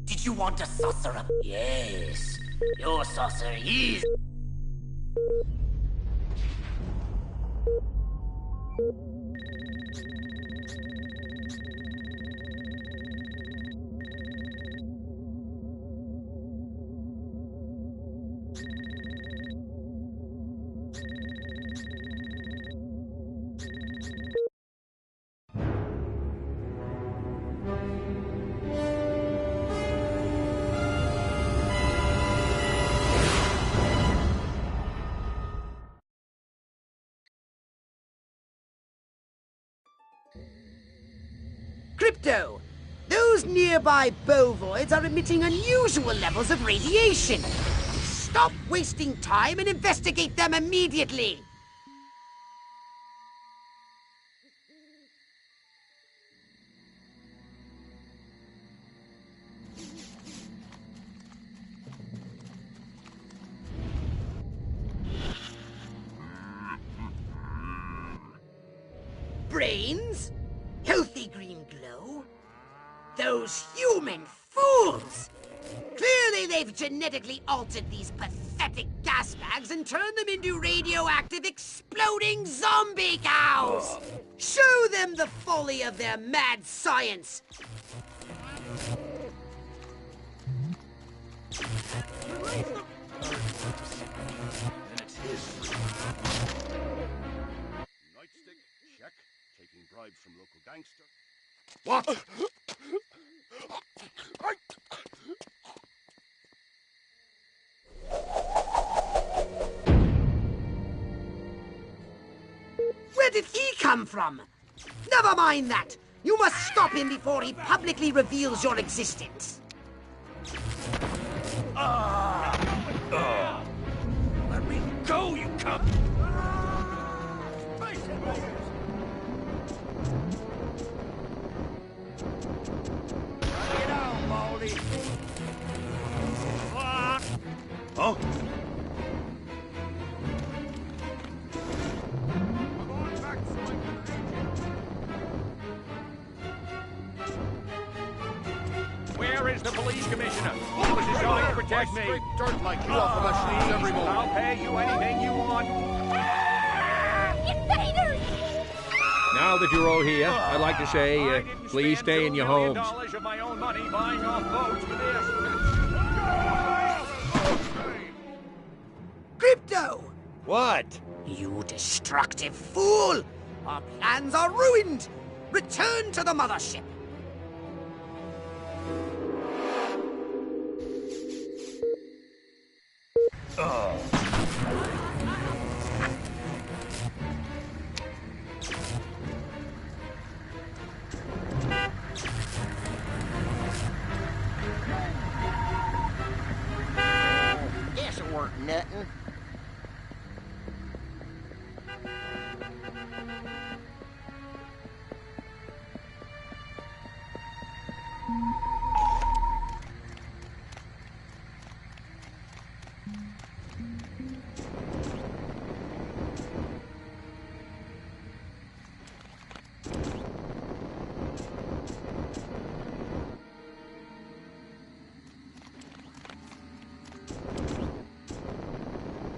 Did you want a saucer up? Yes. Your saucer is... Crypto! Those nearby bovoids are emitting unusual levels of radiation. Stop wasting time and investigate them immediately! Brains? Healthy green glow? Those human fools! Clearly they've genetically altered these pathetic gas bags and turned them into radioactive exploding zombie cows! Show them the folly of their mad science! Then it's his. Nightstick, check. Taking bribes from local gangster. What? Where did he come from? Never mind that. You must stop him before he publicly reveals your existence. Let me go, you cunt! Get on, Baldy. Huh? Where is the police commissioner? He was assigned to protect me. Scrape dirt like you off of my shoes every morning. I'll pay you anything you want. Invaders! Now that you're all here, I'd like to say, please stay in your homes. $2 of my own money buying off votes for this. Crypto! What? You destructive fool! Our plans are ruined! Return to the mothership! Guess it weren't nothing.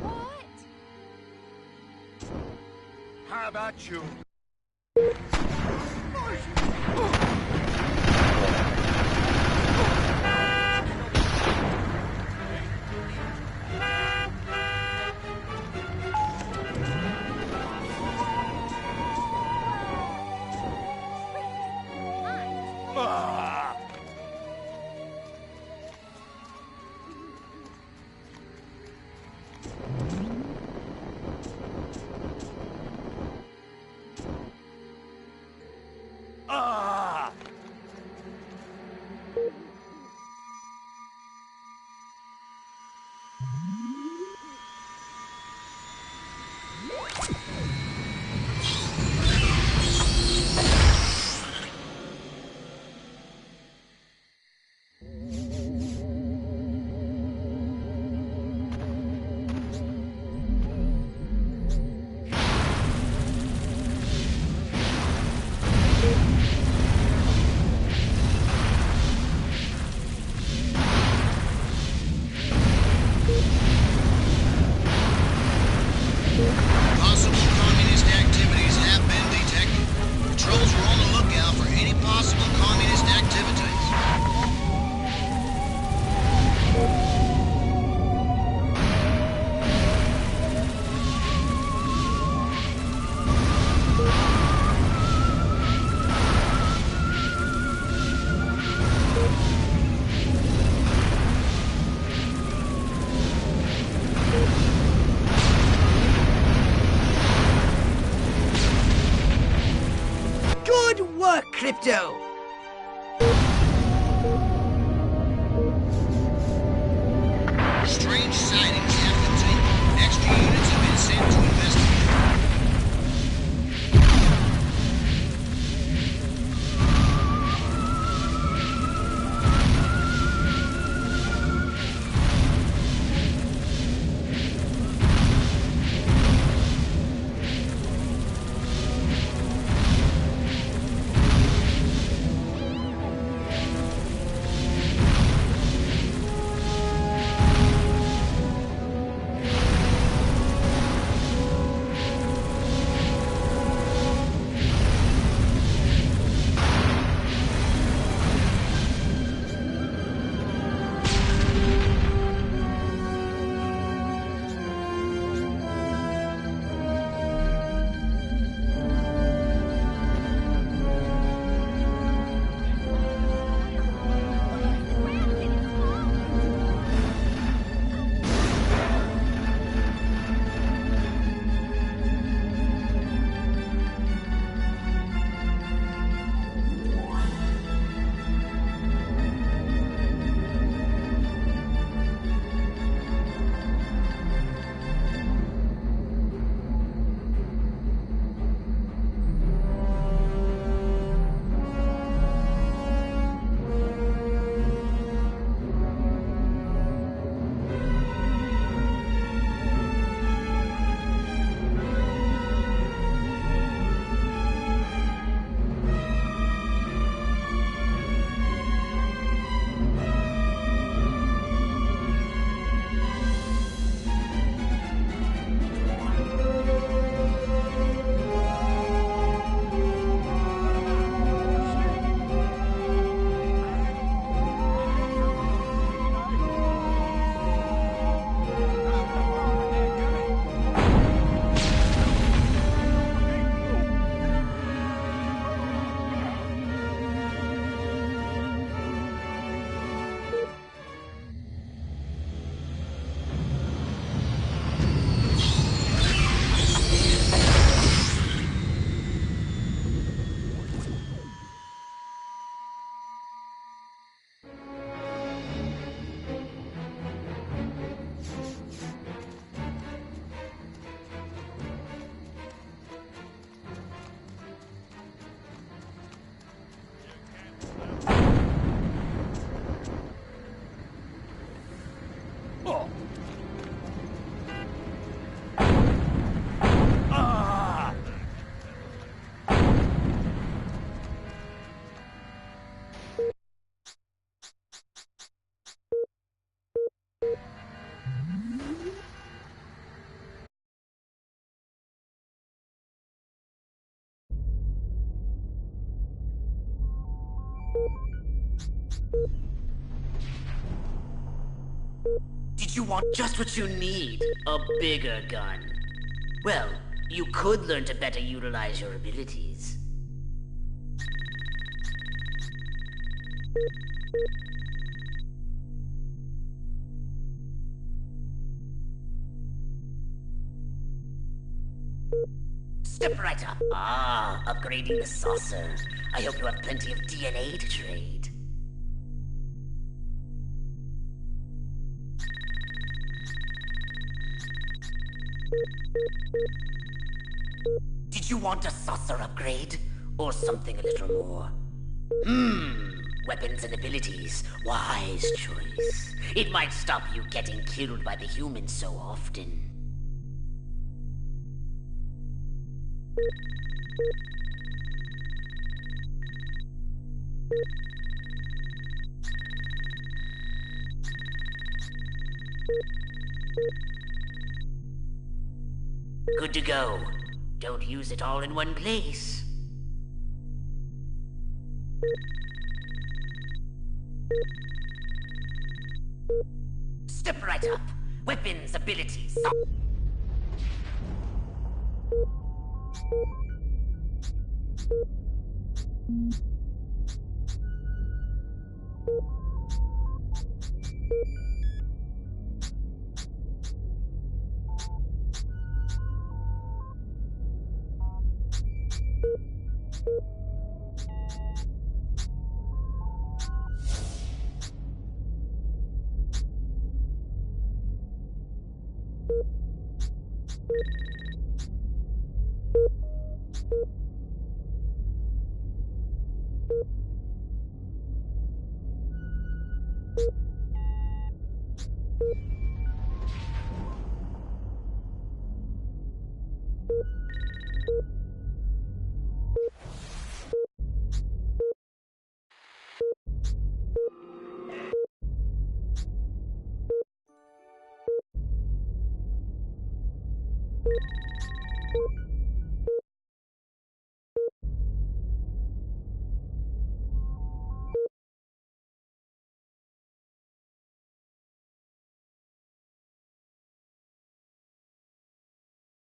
What? How about you? Possible communist activities have been detected. Patrols are on the lookout for any possible communist activities. Good work, Crypto! Strange sightings have continued. Extra units have been sent to investigate. Did you want just what you need? A bigger gun. Well, you could learn to better utilize your abilities. Step right up. Ah, upgrading the saucer. I hope you have plenty of DNA to trade. Did you want a saucer upgrade? Or something a little more? Weapons and abilities. Wise choice. It might stop you getting killed by the humans so often. Good to go. Don't use it all in one place. Step right up. Weapons, abilities.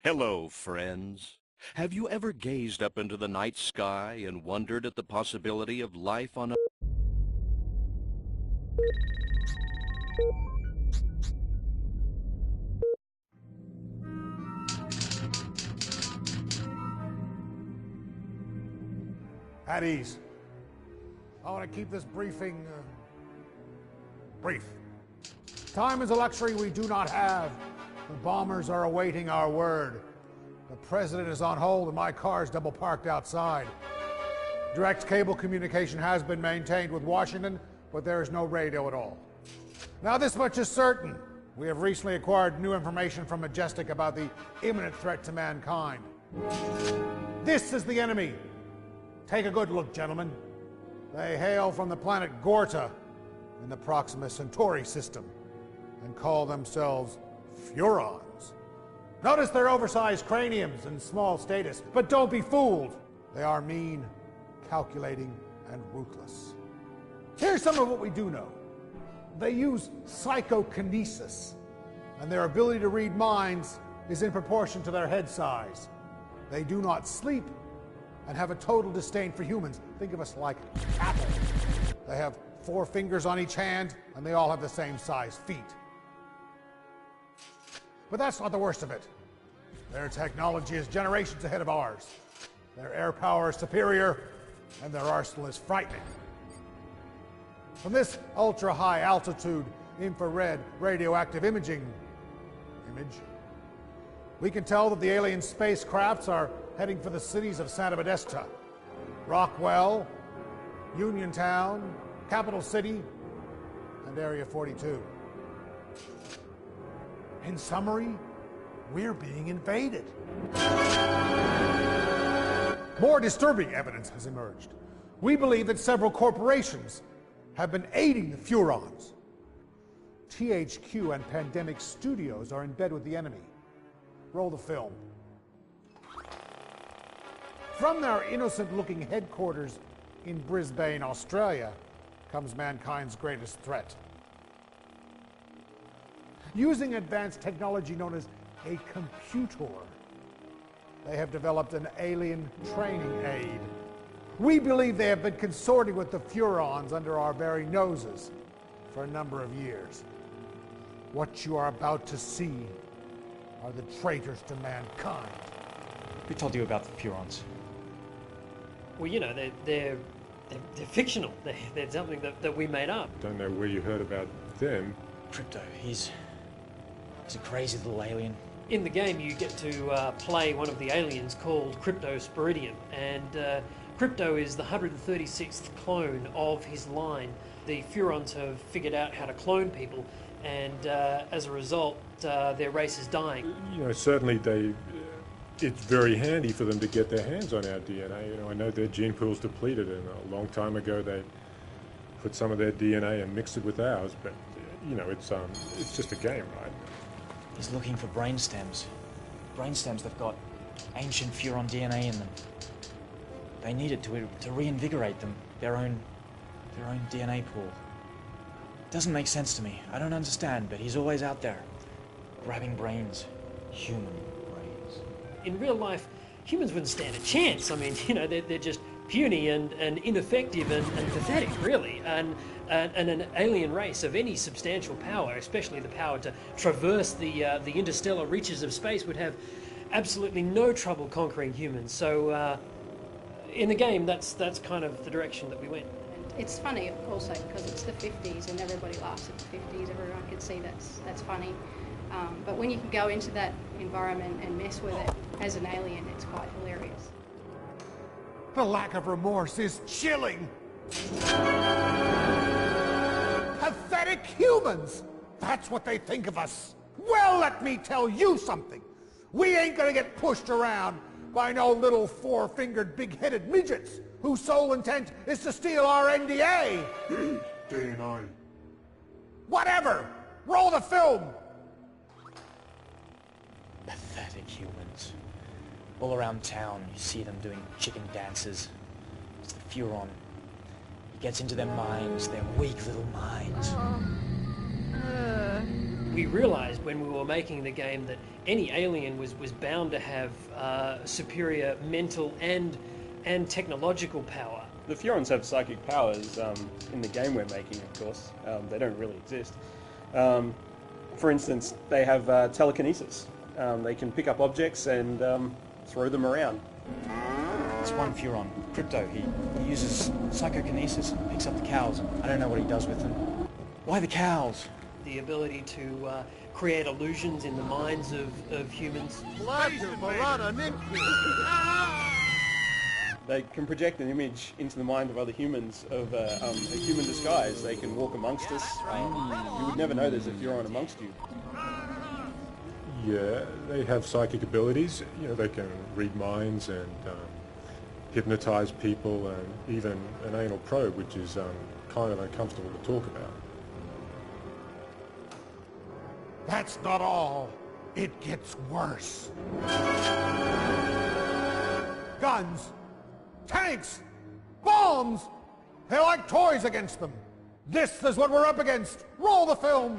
Hello, friends. Have you ever gazed up into the night sky and wondered at the possibility of life on a... At ease. I want to keep this briefing brief. Time is a luxury we do not have. The bombers are awaiting our word. The president is on hold and my car is double parked outside. Direct cable communication has been maintained with Washington, but there is no radio at all. Now this much is certain. We have recently acquired new information from Majestic about the imminent threat to mankind. This is the enemy. Take a good look, gentlemen. They hail from the planet Gorta in the Proxima Centauri system and call themselves Furons. Notice their oversized craniums and small status, but don't be fooled. They are mean, calculating, and ruthless. Here's some of what we do know. They use psychokinesis, and their ability to read minds is in proportion to their head size. They do not sleep and have a total disdain for humans. Think of us like cattle. They have 4 fingers on each hand, and they all have the same size feet. But that's not the worst of it. Their technology is generations ahead of ours. Their air power is superior, and their arsenal is frightening. From this ultra-high altitude infrared radioactive image, we can tell that the alien spacecrafts are heading for the cities of Santa Modesta, Rockwell, Uniontown, Capital City, and Area 42. In summary, we're being invaded. More disturbing evidence has emerged. We believe that several corporations have been aiding the Furons. THQ and Pandemic Studios are in bed with the enemy. Roll the film. From their innocent-looking headquarters in Brisbane, Australia, comes mankind's greatest threat. Using advanced technology known as a computer, they have developed an alien training aid. We believe they have been consorting with the Furons under our very noses for a number of years. What you are about to see are the traitors to mankind. Who told you about the Furons? Well, you know, they're fictional. They're something that we made up. Don't know where you heard about them. Crypto, he's a crazy little alien. In the game, you get to play one of the aliens called Crypto Spiridium, and Crypto is the 136th clone of his line. The Furons have figured out how to clone people, and as a result, their race is dying. You know, certainly it's very handy for them to get their hands on our DNA. You know, I know their gene pool's depleted, and a long time ago they put some of their DNA and mixed it with ours. But you know, it's just a game, right? He's looking for brain stems. Brain stems that've got ancient Furon DNA in them. They need it to reinvigorate them, their own DNA pool. Doesn't make sense to me. I don't understand, but he's always out there, grabbing brains, human brains. In real life, humans wouldn't stand a chance. I mean, you know, they're just puny and ineffective and pathetic, really. And an alien race of any substantial power, especially the power to traverse the interstellar reaches of space, would have absolutely no trouble conquering humans. So, in the game, that's kind of the direction that we went. It's funny also because it's the 50s and everybody laughs at the 50s. Everyone can see that's funny. But when you can go into that environment and mess with it as an alien, it's quite hilarious. The lack of remorse is chilling. Pathetic humans! That's what they think of us. Well, let me tell you something. We ain't gonna get pushed around by no little four-fingered, big-headed midgets whose sole intent is to steal our NDA. DNA. Whatever! Roll the film! Pathetic humans. All around town, you see them doing chicken dances. It's the Furon. He gets into their minds, their weak little minds. We realized when we were making the game that any alien was bound to have superior mental and technological power. The Furons have psychic powers in the game we're making, of course. They don't really exist. For instance, they have telekinesis. They can pick up objects and throw them around. It's one Furon, Crypto. He uses psychokinesis and picks up the cows. I don't know what he does with them. Why the cows? The ability to create illusions in the minds of humans. They can project an image into the mind of other humans of a human disguise. They can walk amongst us. You would never know there's a Furon amongst you. Yeah, they have psychic abilities. You know, they can read minds and hypnotize people, and even an anal probe, which is kind of uncomfortable to talk about. That's not all. It gets worse. Guns, tanks, bombs. They're like toys against them. This is what we're up against. Roll the film.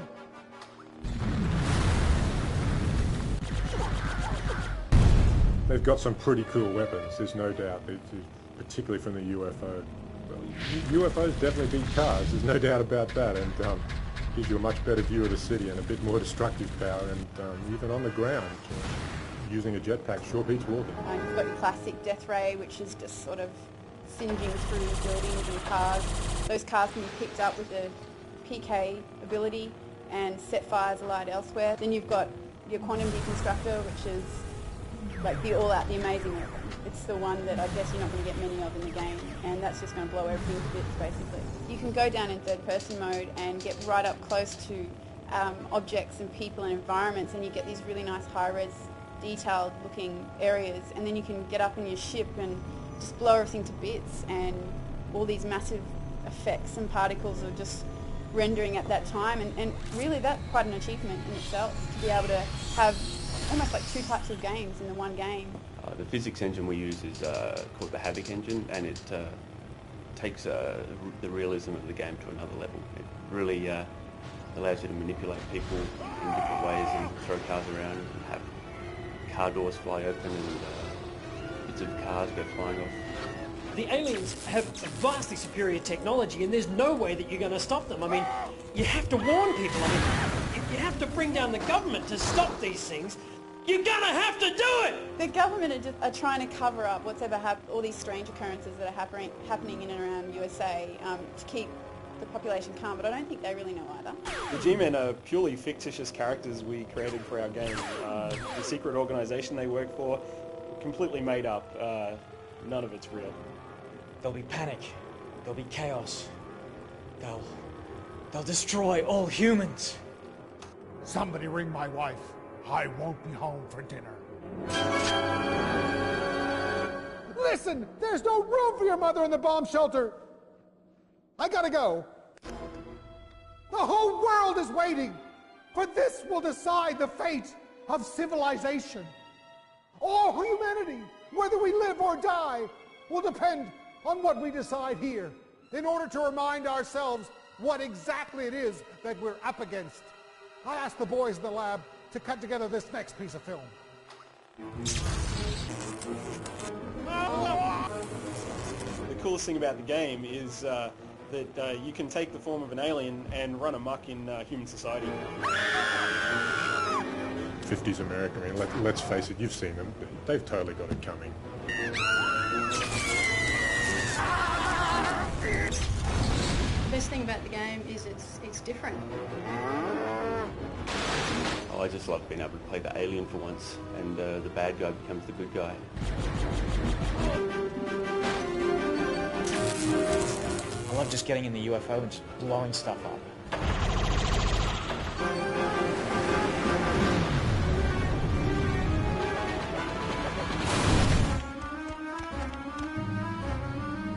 They've got some pretty cool weapons, there's no doubt, particularly from the UFO. Well, UFOs definitely beat cars, there's no doubt about that, and gives you a much better view of the city and a bit more destructive power, and even on the ground, using a jetpack sure beats walking. You've got your classic death ray, which is just sort of singeing through buildings and cars. Those cars can be picked up with the PK ability and set fires alight elsewhere. Then you've got your quantum deconstructor, which is like the all-out, the amazing weapon. It's the one that I guess you're not going to get many of in the game, and that's just going to blow everything to bits, basically. You can go down in third-person mode and get right up close to objects and people and environments, and you get these really nice high-res, detailed-looking areas, and then you can get up in your ship and just blow everything to bits, and all these massive effects and particles are just rendering at that time, and really that's quite an achievement in itself, to be able to have almost like two types of games in the one game. The physics engine we use is called the Havoc engine, and it takes the realism of the game to another level. It really allows you to manipulate people in different ways and throw cars around and have car doors fly open and bits of cars go flying off. The aliens have vastly superior technology, and there's no way that you're going to stop them. I mean, you have to warn people. I mean, you have to bring down the government to stop these things. You're gonna have to do it! The government are trying to cover up what's ever happened, all these strange occurrences that are happening in and around USA to keep the population calm, but I don't think they really know either. The G-Men are purely fictitious characters we created for our game. The secret organisation they work for, completely made up. None of it's real. There'll be panic. There'll be chaos. They'll destroy all humans. Somebody ring my wife. I won't be home for dinner. Listen, there's no room for your mother in the bomb shelter. I gotta go. The whole world is waiting, for this will decide the fate of civilization. All humanity, whether we live or die, will depend on what we decide here in order to remind ourselves what exactly it is that we're up against. I asked the boys in the lab to cut together this next piece of film. The coolest thing about the game is that you can take the form of an alien and run amok in human society. 50s America, I mean, let's face it, you've seen them. They've totally got it coming. The best thing about the game is it's different. I just love being able to play the alien for once, and the bad guy becomes the good guy. I love just getting in the UFO and just blowing stuff up.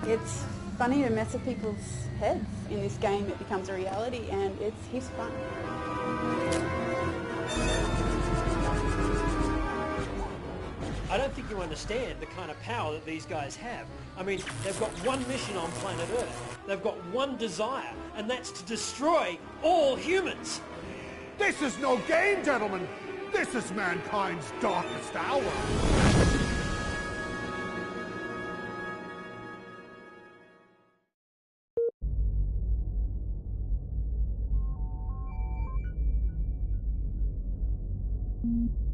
It's funny to mess with people's heads. In this game it becomes a reality and it's heaps of fun. I don't think you understand the kind of power that these guys have. I mean, they've got one mission on planet Earth. They've got one desire, and that's to destroy all humans. This is no game, gentlemen. This is mankind's darkest hour. Mm-hmm.